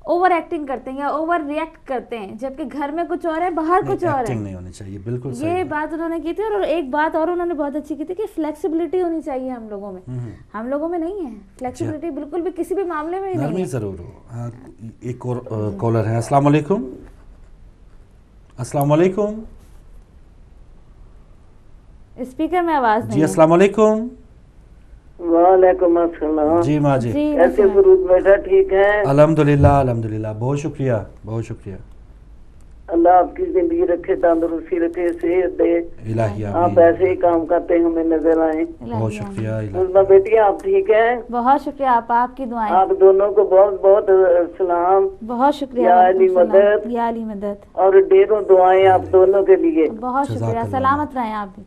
اوور ایکٹنگ کرتے ہیں یا اوور ریئیکٹ کرتے ہیں، جبکہ گھر میں کچھ اور ہے، باہر کچھ اور ہے. ایکٹنگ نہیں ہونی چاہیے، بالکل صحیح. یہ بات انہوں نے کی تھی. اور ایک بات اور انہوں نے بہت اچھی کی تھی کہ فلیکسیبلٹی ہونی چاہیے ہم لوگوں میں. ہم لوگوں میں نہیں ہے فلیکسیبلٹی، بالکل بھی کسی بھی معاملے میں نہیں ہے. ضرور ہو. ہاں ایک اور کالر ہے. السلام علیکم. السلام علیکم. اسپیکر میں آواز نہیں. جی السلام علیکم. وعلیکم السلام. جی ماں جی، کیسے فرود بیٹا؟ ٹھیک ہے الحمدللہ الحمدللہ. بہت شکریہ بہت شکریہ. اللہ آپ کی زندگی رکھے، تندرستی رکھے، صحت دے. الہی آپ ایسے ہی کام کرتے ہمیں نظر آئیں. بہت شکریہ. عظما بیٹی آپ ٹھیک ہیں؟ بہت شکریہ. آپ کی دعائیں. آپ دونوں کو بہت بہت سلام. بہت شکریہ. یا علی مدد، یا علی مدد. اور ڈھیروں دعائیں آپ دونوں کے لیے. بہت شکریہ. سلامت رہیں آپ بھی.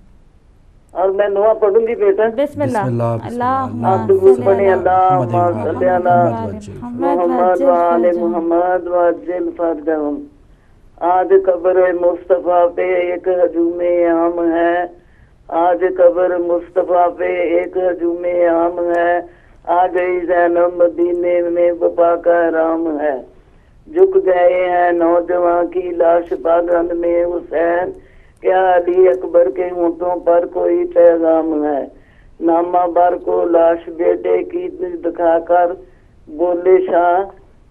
اور میں دعا پڑھوں گی بیٹا. بسم اللہ. آپ درود پڑھیں. اللہم صلی علی محمد وآل محمد وعجل فرجہم. آج قبر مصطفیٰ پہ ایک ہجوم عام ہے. آج قبر مصطفیٰ پہ ایک ہجوم عام ہے. آ گئی زینب مدینے میں وفا کا رام ہے. جھک گئے ہیں نوجوان کی لاش باغن میں حسین. کیا علی اکبر کے ہونٹوں پر کوئی پیغام ہے؟ نامہ بر کو لاش بیٹے کی دکھا کر بولے شاہ،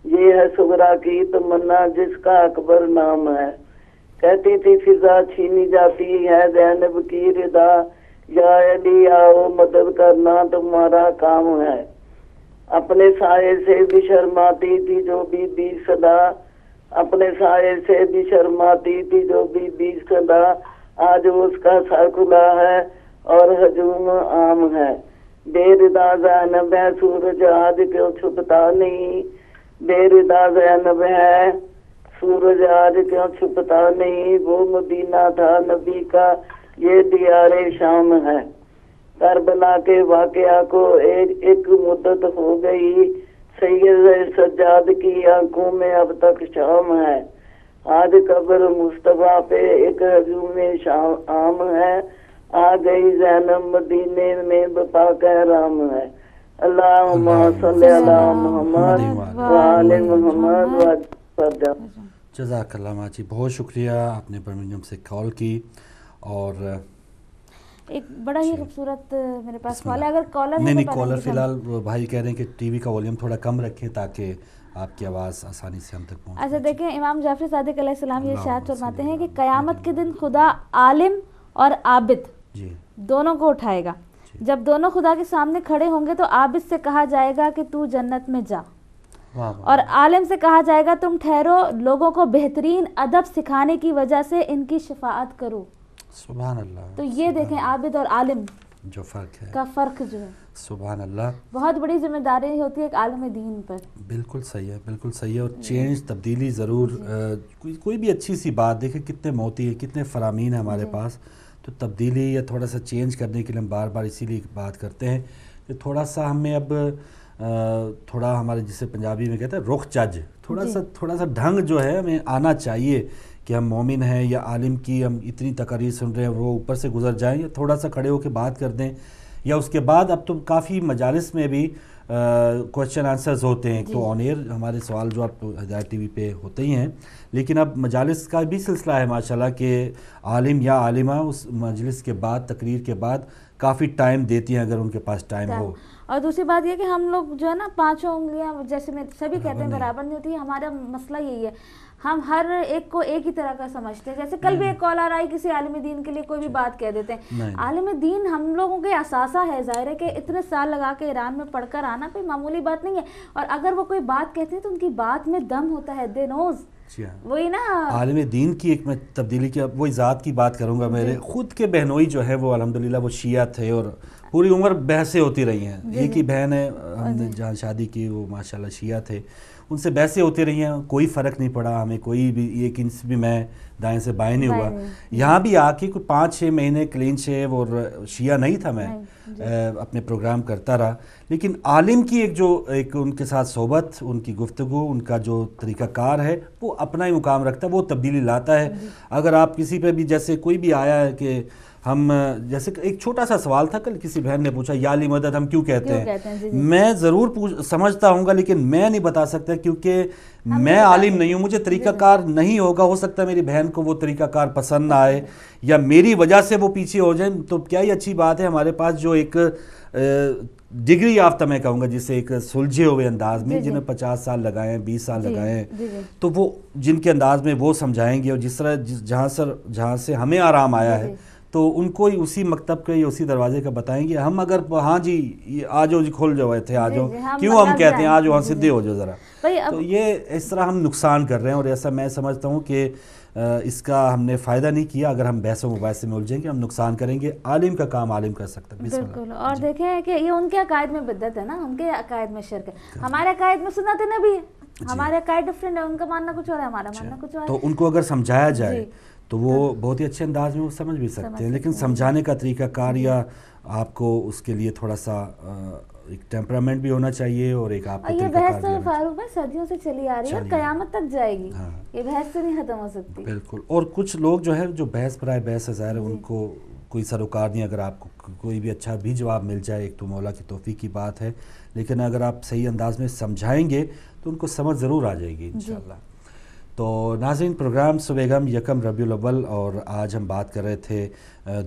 یہ ہے سغرا کی تمنا جس کا اکبر نام ہے. کہتی تھی فضا چھینی جاتی ہے زینب کی رضا، یا علی آؤ مدد کرنا تمہارا کام ہے. اپنے سائے سے بھی شرماتی تھی جو بی صدا، اپنے سائے سے بھی شرماتی تھی جو بی صدا. آج اس کا سر کھلا ہے اور ہجوم عام ہے. بے ردا زینب ہے سورج آج کیوں چھپتا نہیں. بے ردا زینب ہے سورج آج کیوں چھپتا نہیں. وہ مدینہ تھا نبی کا، یہ دیار شام ہے. کربلا کے واقعہ کو ایک مدت ہو گئی. سید سجاد کی آنکھوں میں اب تک شام ہے. آج قبر مصطفیٰ پہ ایک ہجوم عام ہے. آ گئی زینب مدینے میں وفا کا رام ہے. اللہم صلی علی محمد وآل محمد. جزاک اللہ ماں جی، بہت شکریہ. آپ نے برمنگھم سے کال کی. اور ایک بڑا ہی خوبصورت میرے پاس کال ہے. اگر کالر نہیں کالر فی الحال بھائی کہہ رہے ہیں کہ ٹی وی کا والیوم تھوڑا کم رکھیں تاکہ آپ کی آواز آسانی سے ہم تک پہنچے. اچھا دیکھیں, امام جعفر صادق علیہ السلام یہ ارشاد فرماتے ہیں کہ قیامت کے دن خدا عالم اور عابد دونوں کو اٹھائے گا. جب دونوں خدا کے سامنے کھڑے ہوں گے تو عابد سے کہا جائے گا کہ تو جنت میں جا, اور عالم سے کہا جائے گا تم ٹھہرو, لوگوں کو بہترین ادب سکھانے کی وجہ سے ان کی شفاعت کرو. سبحان اللہ. تو یہ دیکھیں عابد اور عالم جو فرق ہے کا فرق جو ہے, سبحان اللہ, بہت بڑی ذمہ داری ہوتی ہے ایک عالم دین پر. بالکل صحیح ہے, بالکل صحیح ہے. اور چینج, تبدیلی ضرور, کوئی بھی اچھی سی بات دیکھیں کتنے موتی ہیں, کتنے فرامین ہیں ہمارے پاس, تو تبدیلی یا تھوڑا سا چینج کرنے کے لیے ہم بار بار اسی لیے بات کرتے ہیں کہ تھوڑا سا ہمیں اب تھوڑا ہمارے جسے پنجابی میں کہتے ہیں رخ چج, تھوڑا سا ڈھنگ جو ہے ہمیں آنا چاہیے کہ ہم مومن ہیں یا عالم کی ہم اتنی تقاریر سن رہے ہیں وہ اوپر سے گزر جائیں, یا تھوڑا سا کھڑے ہو کے بات کر دیں, یا اس کے بعد اب تو کافی مجالس میں بھی کوشچن آنسرز ہوتے ہیں. تو آن ایئر ہمارے سوال جو آپ ہدایت ٹی وی پہ ہوتے ہی ہیں, لیکن اب مجالس کا بھی سلسلہ ہے ماشاءاللہ کہ عالم یا عالمہ اس مجلس کے بعد, تقریر کے بعد کافی ٹائم دیتی ہیں اگر ان کے پاس ٹائم ہو. اور دوسری بات یہ کہ ہم لوگ جو ہے نا پانچوں انگلیاں جیسے میں سبھی کہتے ہیں برابر نہیں ہوتی. ہمارا مسئلہ یہی ہے, ہم ہر ایک کو ایک ہی طرح کا سمجھتے ہیں. جیسے کل بھی ایک کالر آئی, کسی عالم دین کے لیے کوئی بھی بات کہہ دیتے ہیں. عالم دین ہم لوگوں کے اثاثہ ہے, ظاہر ہے کہ اتنے سال لگا کے ایران میں پڑھ کر آنا کوئی معمولی بات نہیں ہے. اور اگر وہ کوئی بات کہتے ہیں تو ان کی بات میں دم ہوتا ہے, دے نوز. وہی نا عالم دین کی ایک میں تبدیلی کی وہی ذات کی بات کروں گا. میرے خود کے بہنوئی جو ہے وہ الحمدللہ وہ شیعہ تھے اور پوری عمر بحثیں ہوتی رہی ہیں. ایک ہی بہن ہے ہم نے جہاں شادی کی, وہ ماشاءاللہ شیعہ تھے, ان سے بحثیں ہوتی رہی ہیں, کوئی فرق نہیں پڑا ہمیں, کوئی بھی ایک انچ بھی میں دائیں سے بائیں نہیں ہوا. یہاں بھی آ کے کوئی 5-6 مہینے کلین شیو اور شیعہ نہیں تھا, میں اپنے پروگرام کرتا رہا. لیکن عالم کی ایک ان کے ساتھ صحبت, ان کی گفتگو, ان کا جو طریقہ کار ہے وہ اپنا ہی مقام رکھتا ہے, وہ تبدیلی لاتا ہے. اگر آپ کسی پہ بھی جیسے کوئی بھی آیا ہے کہ ہم, جیسے ایک چھوٹا سا سوال تھا کل کسی بہن نے پوچھا یا علی مدد ہم کیوں کہتے ہیں, میں ضرور سمجھتا ہوں گا لیکن میں نہیں بتا سکتا کیونکہ میں عالم نہیں ہوں, مجھے طریقہ کار نہیں ہوگا. ہو سکتا ہے میری بہن کو وہ طریقہ کار پسند نہ آئے یا میری وجہ سے وہ پیچھے ہو جائیں, تو کیا ہی اچھی بات ہے ہمارے پاس جو ایک ڈگری یافتہ میں کہوں گا جسے ایک سلجھے ہوئے انداز میں, جنہیں 50 سال لگائے ہیں, 20 سال لگائے ہیں, تو وہ جن کے انداز میں وہ سمجھائیں گے, اور جس طرح جہاں سے ہمیں آرام آیا ہے تو ان کو ہی اسی مکتب کے یا اسی دروازے کا بتائیں گے. ہم اگر ہاں جی آ جاؤ جی کھول جاؤ تھے, آ جاؤ, کیوں ہم کہتے ہیں آ جاؤ, سدھے ہو جاؤ ذرا, تو یہ اس طرح ہم نقصان کر رہے ہیں. اور ایسا میں سمجھتا ہوں کہ اس کا ہم نے فائدہ نہیں کیا. اگر ہم بحث و مباحثے میں الجھیں گے ہم نقصان کریں گے. عالم کا کام عالم کر سکتا ہے. بالکل. اور دیکھیں کہ یہ ان کے عقائد میں بدعت ہے نا, ان کے عقائد میں شرک ہے, ہمارے عقائد میں سنت نبی ہے, ہمارے عقائد ڈفرینٹ ہے, ان کا ماننا کچھ اور ہے, ہمارا ماننا کچھ اور ہے. تو ان کو اگر سمجھایا جائے تو وہ بہت ہی اچھے انداز میں وہ سمجھ بھی سکتے ہیں, لیکن سمجھانے کا طریقہ کار یا آپ کو اس کے لیے تھوڑا سا ایک ٹیمپرامنٹ بھی ہونا چاہیے اور ایک آپ کو یہ بحث تو فاروق بھائی صدیوں سے چلی آ رہی ہے, قیامت تک جائے گی, یہ بحث سے نہیں ختم ہو سکتی. بالکل. اور کچھ لوگ جو ہے جو بحث برائے بحث ہے, ظاہر ہے ان کو کوئی سروکار نہیں, اگر آپ کو کوئی بھی اچھا بھی جواب مل جائے ایک تو مولا کی توفیق کی بات ہے, لیکن اگر آپ صحیح انداز میں سمجھائیں گے تو ان کو سمجھ ضرور آ جائے گی انشاءاللہ. تو ناظرین, پروگرام صبح غم 1 ربیع الاول, اور آج ہم بات کر رہے تھے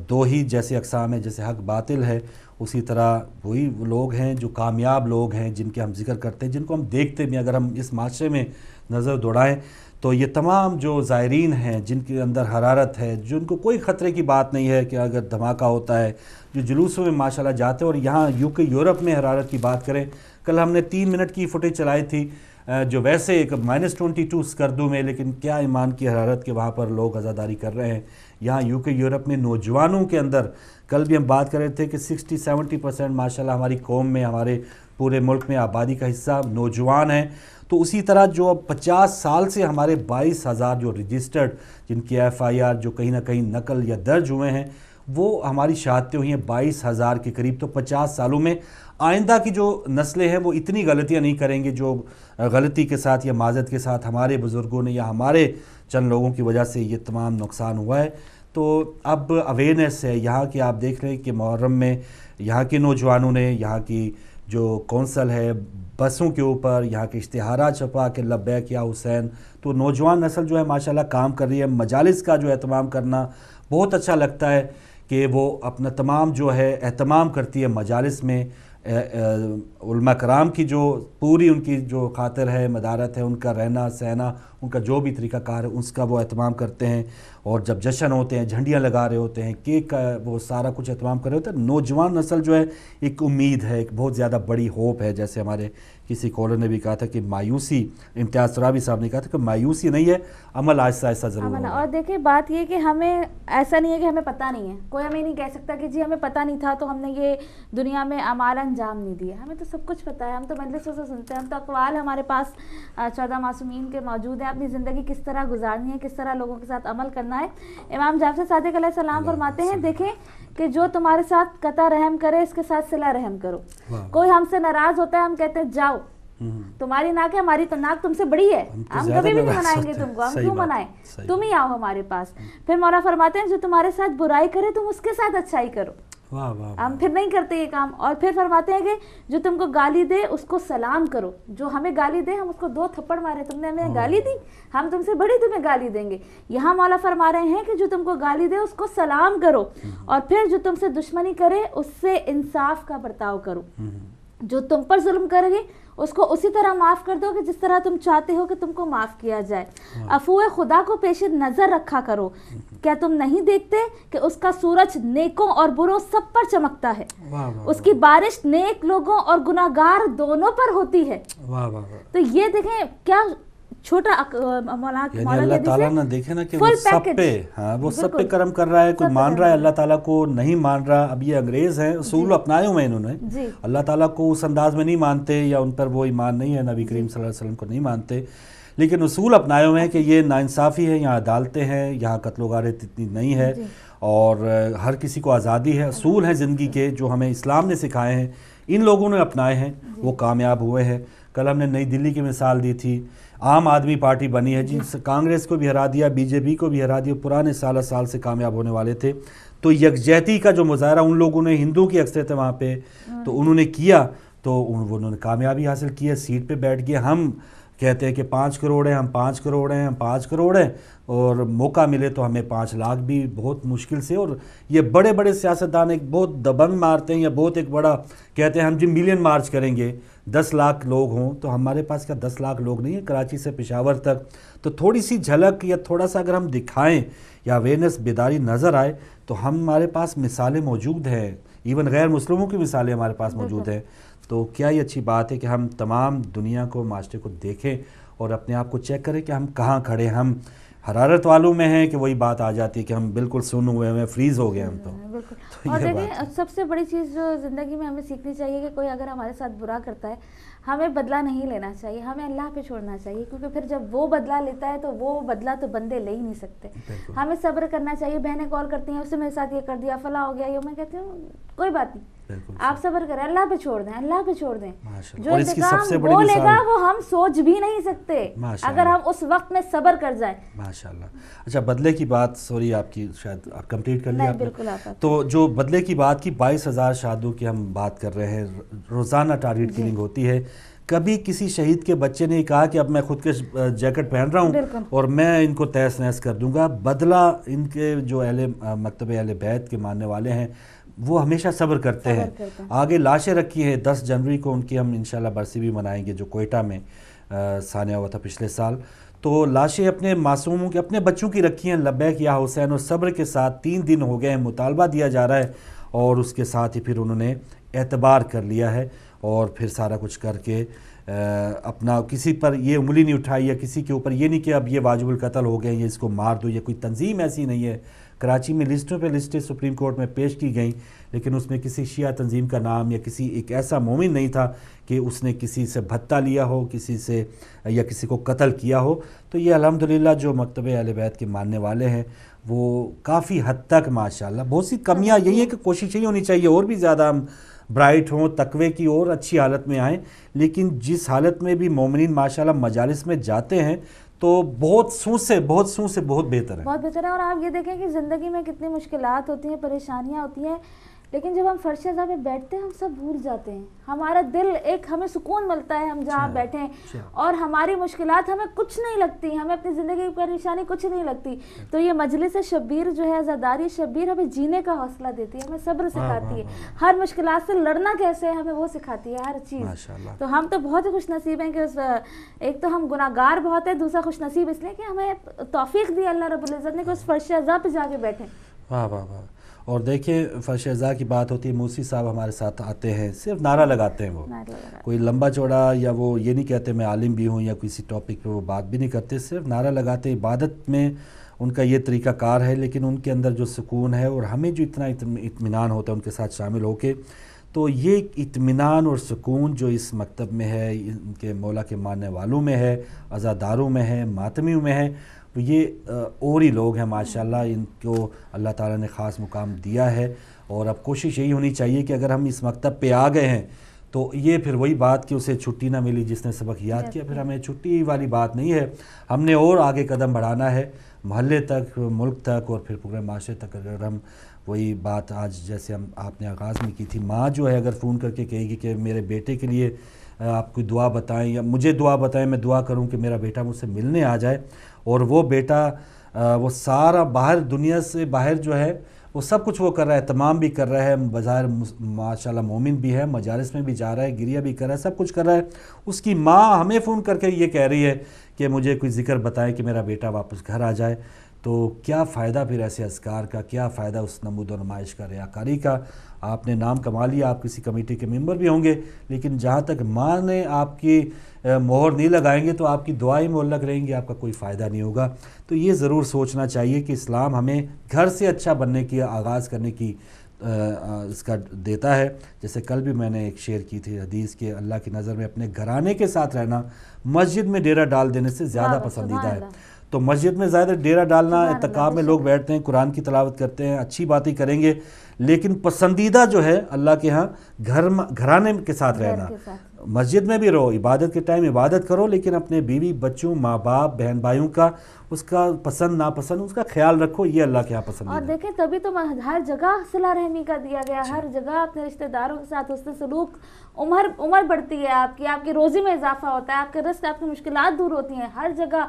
دو ہی جیسے اقسام ہیں, جیسے حق باطل ہے اسی طرح وہی لوگ ہیں جو کامیاب لوگ ہیں جن کے ہم ذکر کرتے ہیں, جن کو ہم دیکھتے بھی. اگر ہم اس معاشرے میں نظر دوڑائیں تو یہ تمام جو زائرین ہیں جن کے اندر حرارت ہے, جن کو کوئی خطرے کی بات نہیں ہے کہ اگر دھماکہ ہوتا ہے, جو جلوسوں میں ماشاءاللہ جاتے ہیں. اور یہاں یورپ میں حرارت کی بات کریں, کل ہم نے 3 منٹ کی فوٹیج چلائی تھی جو ویسے ایک -22 سکردو میں, لیکن کیا ایمان کی حرارت کے وہاں پر لوگ عزاداری کر رہے ہیں. یہاں یورپ میں نوجوانوں کے اندر, کل بھی ہم بات کر رہے تھے کہ 60-70% ماشاءاللہ ہماری قوم میں, ہمارے پورے ملک میں آبادی کا حصہ نوجوان ہیں. تو اسی طرح جو 50 سال سے ہمارے 22,000 جو رجسٹرڈ, جن کی FIR جو کہیں نہ کہیں نقل یا درج ہوئے ہیں, وہ ہماری شہادتیں ہوئی ہیں 22,000 کے قریب. تو 50 سالوں میں آئندہ کی جو نسلیں ہیں وہ اتنی غلطیاں نہیں کریں گے جو غلطی کے ساتھ یا معذرت کے ساتھ ہمارے بزرگوں نے یا ہمارے چند لوگوں کی وجہ سے یہ تمام نقصان ہوا ہے. تو اب اویئرنیس ہے یہاں کی. آپ دیکھ لیں کہ محرم میں یہاں کے نوجوانوں نے, یہاں کی جو کونسل ہے, بسوں کے اوپر یہاں کے اشتہارات چھپا کہ لبیک یا حسین. تو نوجوان نسل جو ہے ماشاءاللہ کام کر رہی ہے. مجالس کا جو اہتمام کرنا بہت اچھا لگتا ہے کہ وہ اپنا تمام جو ہے اہتمام کرتی ہے مجالس میں، علماء کرام کی جو پوری ان کی جو خاطر ہے، مدارت ہے، ان کا رہنا سہنا، ان کا جو بھی طریقہ کار ہے اس کا وہ اہتمام کرتے ہیں، اور جب جشن ہوتے ہیں، جھنڈیاں لگا رہے ہوتے ہیں، کیک کا وہ سارا کچھ اہتمام کر رہے ہوتے ہیں۔ نوجوان نسل جو ہے ایک امید ہے، ایک بہت زیادہ بڑی ہوپ ہے، جیسے ہمارے کسی کالر نے بھی کہا تھا کہ مایوسی، امتیاز ترابی صاحب نے کہا تھا کہ مایوسی نہیں ہے، عمل آہستہ آہستہ ضرور ہوگا۔ اور دیکھیں بات یہ کہ ہمیں ایسا نہیں ہے کہ ہمیں پتہ نہیں ہے، کوئی ہمیں نہیں کہہ سکتا کہ جی ہمیں پتہ نہیں تھا تو ہم نے یہ دنیا میں اعمال انجام نہیں دیا، ہمیں تو سب کچھ پتہ ہے، ہم تو مجلسوں سے سنتے ہیں، ہم تو اقوال ہمارے پاس 14 معصومین کے موجود ہیں، اپنی زندگی کس طرح گزارنی ہے، کس طرح لوگوں کے ساتھ عمل کرنا ہے۔ امام جعفر صادق علیہ السلام فرماتے ہیں دیکھیں کہ جو تمہارے ساتھ قطع رحم کرے اس کے ساتھ صلہ رحم کرو۔ کوئی ہم سے ناراض ہوتا ہے، ہم کہتے ہیں جاؤ، تمہاری ناک ہے، ہماری تو ناک تم سے بڑی ہے، ہم کبھی بھی نہیں منائیں گے تم کو، ہم کیوں منائیں، تم ہی آؤ ہمارے پاس۔ پھر مولا فرماتے ہیں جو تمہارے ساتھ برائی کرے تم اس کے ساتھ اچھائی کرو، ہم پھر نہیں کرتے یہ کام۔ اور پھر فرماتے ہیں کہ جو تم کو گالی دے اس کو سلام کرو، جو ہمیں گالی دے ہم اس کو 2 تھپڑ مارے، تم نے ہمیں گالی دی، ہم تم سے بڑی تمہیں گالی دیں گے۔ یہاں مولا فرما رہے ہیں کہ جو تم کو گالی دے اس کو سلام کرو، اور پھر جو تم سے دشمنی کرے اس سے انصاف کا برتاؤ کرو، جو تم پر ظلم کرے گے اس کو اسی طرح معاف کر دو کہ جس طرح تم چاہتے ہو کہ تم کو معاف کیا جائے۔ عفو خدا کو پیش نظر رکھا کرو، کیا تم نہیں دیکھتے کہ اس کا سورج نیکوں اور بروں سب پر چمکتا ہے، اس کی بارش نیک لوگوں اور گناہگار دونوں پر ہوتی ہے۔ تو یہ دیکھیں کیا چھوٹا یعنی اللہ تعالیٰ نہ دیکھے نا کہ وہ سب پہ، ہاں وہ سب پہ کرم کر رہا ہے، کوئی مان رہا ہے اللہ تعالیٰ کو، نہیں مان رہا۔ اب یہ انگریز ہیں، اصول اپنائے ہوئے انہوں نے، اللہ تعالیٰ کو اس انداز میں نہیں مانتے، یا ان پر وہ ایمان نہیں ہے، نبی کریم صلی اللہ علیہ وسلم کو نہیں مانتے، لیکن اصول اپنائے ہوئے ہیں کہ یہ ناانصافی ہے، یہاں عدالتیں ہیں، یہاں قتل و غارت اتنی نہیں ہے، اور ہر کسی کو آزادی ہے، اصول ہیں زندگی کے جو ہمیں اسلام نے سکھائے ہیں، ان لوگوں نے اپنائے ہیں، وہ کامیاب ہوئے ہیں۔ کل ہم نے نئی دلی کی مثال دی تھی، عام آدمی پارٹی بنی ہے جی، کانگریس کو بھی ہرا دیا، بی جے پی کو بھی ہرا دیا، پرانے سال سے کامیاب ہونے والے تھے۔ تو یکجہتی کا جو مظاہرہ ان لوگوں نے، ہندوؤں کی اکثریت ہے وہاں پہ، تو انہوں نے کیا، تو انہوں نے کامیابی حاصل کی ہے، سیٹ پہ بیٹھ گئے۔ ہم کہتے ہیں کہ 5 کروڑ ہیں، ہم 5 کروڑ ہیں، ہم 5 کروڑ ہیں، اور موقع ملے تو ہمیں 5 لاکھ بھی بہت مشکل سے۔ اور یہ بڑے بڑے سیاستدان ایک بہت دبنگ مارتے ہیں، یا بہت ایک بڑا کہتے ہیں ہم جی ملین مارچ کریں گے، 10 لاکھ لوگ ہوں، تو ہمارے پاس کیا 10 لاکھ لوگ نہیں ہیں کراچی سے پشاور تک؟ تو تھوڑی سی جھلک یا تھوڑا سا اگر ہم دکھائیں یا اویئرنیس بیداری نظر آئے تو ہمارے پاس مثالیں موجود ہیں، ایون غیر مسلموں کی مثالیں ہمارے پاس موجود ہیں۔ تو کیا یہ اچھی بات ہے کہ ہم تمام دنیا کو، معاشرے کو دیکھیں اور اپنے آپ کو چیک کریں کہ ہم کہاں کھڑے ہیں۔ ہم حرارت والوں میں ہیں کہ وہی بات آ جاتی ہے کہ ہم بالکل سن ہوئے ہیں، فریز ہو گئے ہم تو۔ اور دیکھیں سب سے بڑی چیز جو زندگی میں ہمیں سیکھنی چاہیے کہ کوئی اگر ہمارے ساتھ برا کرتا ہے ہمیں بدلہ نہیں لینا چاہیے، ہمیں اللہ پہ چھوڑنا چاہیے، کیونکہ پھر جب وہ بدلہ لیتا ہے تو وہ بدلہ تو بندے لے ہی نہیں سکتے۔ ہمیں صبر کرنا چاہیے۔ بہنیں کال کرتی ہیں اس نے میرے ساتھ یہ کر دیا، فلاں ہو گیا، یہ میں کہتی ہوں کوئی بات نہیں، آپ صبر کریں، اللہ پہ چھوڑ دیں، اللہ پہ چھوڑ دیں۔ جو انتقام وہ لے گا وہ ہم سوچ بھی نہیں سکتے اگر ہم اس وقت میں صبر کر جائیں۔ ماشاءاللہ۔ اچھا بدلے کی بات، سوری آپ کی شاید آپ کمپلیٹ کر لیا تو جو بدلے کی بات کی، 22,000 شادیوں کی ہم بات کر رہے ہیں، روزانہ ٹارگٹ کلنگ ہوتی ہے۔ کبھی کسی شہید کے بچے نے کہا کہ اب میں خود کے جیکٹ پہن رہا ہوں اور میں ان کو تہس نہس کر دوں گا۔ بدلہ ان کے جو مکتب اہل بیت کے ماننے والے ہیں وہ ہمیشہ صبر کرتے ہیں۔ آگے لاشیں رکھی ہیں، 10 جنوری کو ان کی ہم انشاءاللہ برسی بھی منائیں گے جو کوئٹہ میں سانحہ ہوا تھا پچھلے سال۔ تو لاشیں اپنے معصوموں کے، اپنے بچوں کی رکھی ہیں، لبیک یا حسین، اور صبر کے ساتھ 3 دن ہو گئے ہیں، مطالبہ دیا جا رہا ہے، اور اس کے ساتھ ہی پھر انہوں نے اعتبار کر لیا ہے، اور پھر سارا کچھ کر کے اپنا کسی پر یہ انگلی نہیں اٹھائی، یا کسی کے اوپر یہ نہیں کہ اب یہ واجب القتل ہو گئے، یہ اس کو مار دو، یہ کوئی تنظیم ایسی نہیں ہے۔ کراچی میں لسٹوں پہ لسٹیں سپریم کورٹ میں پیش کی گئیں، لیکن اس میں کسی شیعہ تنظیم کا نام یا کسی ایک ایسا مومن نہیں تھا کہ اس نے کسی سے بھتہ لیا ہو، کسی سے یا کسی کو قتل کیا ہو۔ تو یہ الحمدللہ جو مکتب اہل بیت کے ماننے والے ہیں وہ کافی حد تک ماشاءاللہ، بہت سی کمیاں یہی ہے کہ کوشش یہی ہونی چاہیے اور بھی زیادہ ہم برائٹ ہوں، تقوی کی اور اچھی حالت میں آئیں، لیکن جس حالت میں بھی مومنین ماشاءاللہ مجالس میں جاتے ہیں تو بہت سو سے بہت بہتر ہے، بہت بہتر ہے۔ اور آپ یہ دیکھیں کہ زندگی میں کتنی مشکلات ہوتی ہیں، پریشانیاں ہوتی ہیں، لیکن جب ہم فرش ازا پہ بیٹھتے ہیں ہم سب بھول جاتے ہیں. ہمارا دل ایک ہمیں سکون ملتا ہے ہم جہاں بیٹھے ہیں, اور ہماری مشکلات ہمیں کچھ نہیں لگتی, ہمیں اپنی زندگی کی پریشانی کچھ نہیں لگتی. تو یہ مجلس شبیر جو ہے, عزاداری شبیر, ہمیں جینے کا حوصلہ دیتی ہے, ہمیں صبر سکھاتی ہے, ہر مشکلات سے لڑنا کیسے ہے ہمیں وہ سکھاتی ہے ہر چیز. تو ہم تو بہت ہی خوش نصیب ہیں کہ ایک تو ہم گناہ گار بہت ہیں, دوسرا خوش نصیب اس لیے کہ ہمیں توفیق دی اللہ رب العزت نے کہ اس فرش ازا پہ جا کے بیٹھیں. واہ واہ واہ. اور دیکھیں فرش ازا کی بات ہوتی ہے, موسی صاحب ہمارے ساتھ آتے ہیں, صرف نعرہ لگاتے ہیں, وہ کوئی لمبا چوڑا یا وہ یہ نہیں کہتے میں عالم بھی ہوں یا کسی ٹاپک پہ وہ بات بھی نہیں کرتے, صرف نعرہ لگاتے. عبادت میں ان کا یہ طریقہ کار ہے, لیکن ان کے اندر جو سکون ہے اور ہمیں جو اتنا اطمینان ہوتا ہے ان کے ساتھ شامل ہو کے, تو یہ اطمینان اور سکون جو اس مکتب میں ہے, ان کے مولا کے ماننے والوں میں ہے, عزاداروں میں ہے, ماتمیوں میں ہے, یہ اور ہی لوگ ہیں ماشاءاللہ, ان کو اللہ تعالیٰ نے خاص مقام دیا ہے. اور اب کوشش یہی ہونی چاہیے کہ اگر ہم اس مکتب پہ آ گئے ہیں تو یہ پھر وہی بات کہ اسے چھٹی نہ ملی جس نے سبق یاد کیا, پھر ہمیں چھٹی والی بات نہیں ہے, ہم نے اور آگے قدم بڑھانا ہے, محلے تک, ملک تک, اور پھر پورے معاشرے تک. اگر ہم وہی بات آج جیسے آپ نے آغاز میں کی تھی, ماں جو ہے اگر فون کر کے کہے گی کہ میرے بیٹے کے لیے آپ کوئی دعا بتائیں یا مجھے دعا بتائیں, میں دعا کروں کہ میرا بیٹا مجھ سے ملنے آ جائے, اور وہ بیٹا وہ سارا باہر دنیا سے باہر جو ہے وہ سب کچھ وہ کر رہا ہے, تمام بھی کر رہا ہے, بظاہر ماشاءاللہ مومن بھی ہے, مجالس میں بھی جا رہا ہے, گریہ بھی کر رہا ہے, سب کچھ کر رہا ہے. اس کی ماں ہمیں فون کر کے یہ کہہ رہی ہے کہ مجھے کوئی ذکر بتائیں کہ میرا بیٹا واپس گھر آ جائے. تو کیا فائدہ پھر ایسے اذکار کا, کیا فائدہ اس نمود و نمائش کا, ریاکاری کا. آپ نے نام کما لیا, آپ کسی کمیٹی کے ممبر بھی ہوں گے, لیکن جہاں تک ماں نے آپ کی مہر نہیں لگائیں گے تو آپ کی دعائیں معلق رہیں گی, آپ کا کوئی فائدہ نہیں ہوگا. تو یہ ضرور سوچنا چاہیے کہ اسلام ہمیں گھر سے اچھا بننے کی, آغاز کرنے کی اس کا دیتا ہے. جیسے کل بھی میں نے ایک شیئر کی تھی حدیث کے, اللہ کی نظر میں اپنے گھرانے کے ساتھ رہنا مسجد میں ڈیرا ڈال دینے سے زیادہ پسندیدہ ہے. تو مسجد میں زیادہ ڈیرا ڈالنا, اعتکاف میں لوگ بیٹھتے ہیں, قرآن کی تلاوت کرتے ہیں, اچھی باتیں کریں گے, لیکن پسندیدہ جو ہے اللہ کے ہاں گھرانے کے ساتھ رہنا. مسجد میں بھی رہو, عبادت کے ٹائم عبادت کرو, لیکن اپنے بیوی بچوں, ماں باپ, بہن بھائیوں کا, اس کا پسند ناپسند, اس کا خیال رکھو, یہ اللہ کے ہاں پسند ہے. اور دیکھیں تبھی تو ہر جگہ صلہ رحمی کا دیا گیا, ہر جگہ اپنے رشتہ داروں کے ساتھ حسن سلوک, عمر بڑھتی ہے آپ کی روزی میں اضافہ ہوتا ہے, آپ کے رزق, آپ کی مشکلات دور ہوتی ہیں. ہر جگہ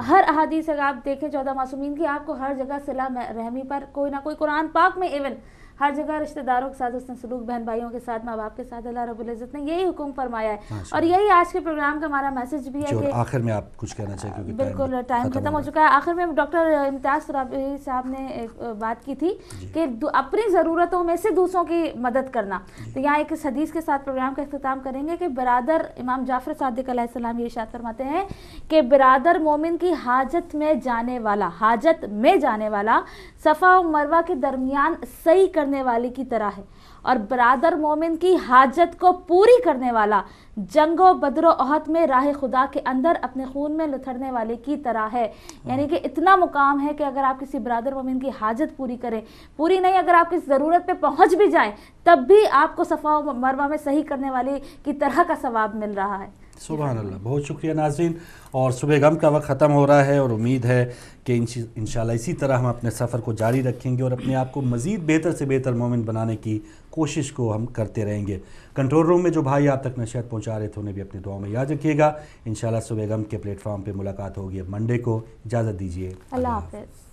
ہر احادیث اگر آپ دیکھیں 14 معصومین کی, آپ کو ہر جگہ صلہ رحمی پر کوئی نہ کوئی, قرآن پاک میں ایون ہر جگہ رشتہ داروں کے ساتھ حسن سلوک, بہن بھائیوں کے ساتھ, ماں باپ کے ساتھ اللہ رب العزت نے یہی حکم فرمایا ہے. اور یہی آج کے پروگرام کا ہمارا میسج بھی ہے کہ آخر میں آپ کچھ کہنا چاہیے کیونکہ بالکل ٹائم ختم ہو چکا ہے. آخر میں ڈاکٹر امتیاز ترابی صاحب نے ایک بات کی تھی کہ اپنی ضرورتوں میں سے دوسروں کی مدد کرنا. تو یہاں ایک اس حدیث کے ساتھ پروگرام کا اختتام کریں گے کہ برادر امام جعفر صادق علیہ السلام یہ ارشاد فرماتے ہیں کہ برادر مومن کی حاجت میں جانے والا صفا و مروہ کے درمیان صحیح کرنے والے کی طرح ہے, اور برادر مومن کی حاجت کو پوری کرنے والا جنگ و بدر و احد میں راہ خدا کے اندر اپنے خون میں لتھڑنے والے کی طرح ہے. یعنی کہ اتنا مقام ہے کہ اگر آپ کسی برادر مومن کی حاجت پوری کریں, پوری نہیں, اگر آپ کس ضرورت پہ پہنچ بھی جائیں تب بھی آپ کو صفا و مروہ میں صحیح کرنے والے کی طرح کا ثواب مل رہا ہے. سبحان اللہ. بہت شکریہ ناظرین, اور صبح غم کا وقت ختم ہو رہا ہے, اور امید ہے کہ انشاءاللہ اسی طرح ہم اپنے سفر کو جاری رکھیں گے اور اپنے آپ کو مزید بہتر سے بہتر مومن بنانے کی کوشش کو ہم کرتے رہیں گے. کنٹرول روم میں جو بھائی آپ تک نشریات پہنچا رہے تھے انہیں بھی اپنی دعاؤں میں یاد رکھیے گا. انشاءاللہ صبح غم کے پلیٹ فارم پہ ملاقات ہوگی اب منڈے کو. اجازت دیجیے, اللہ حافظ.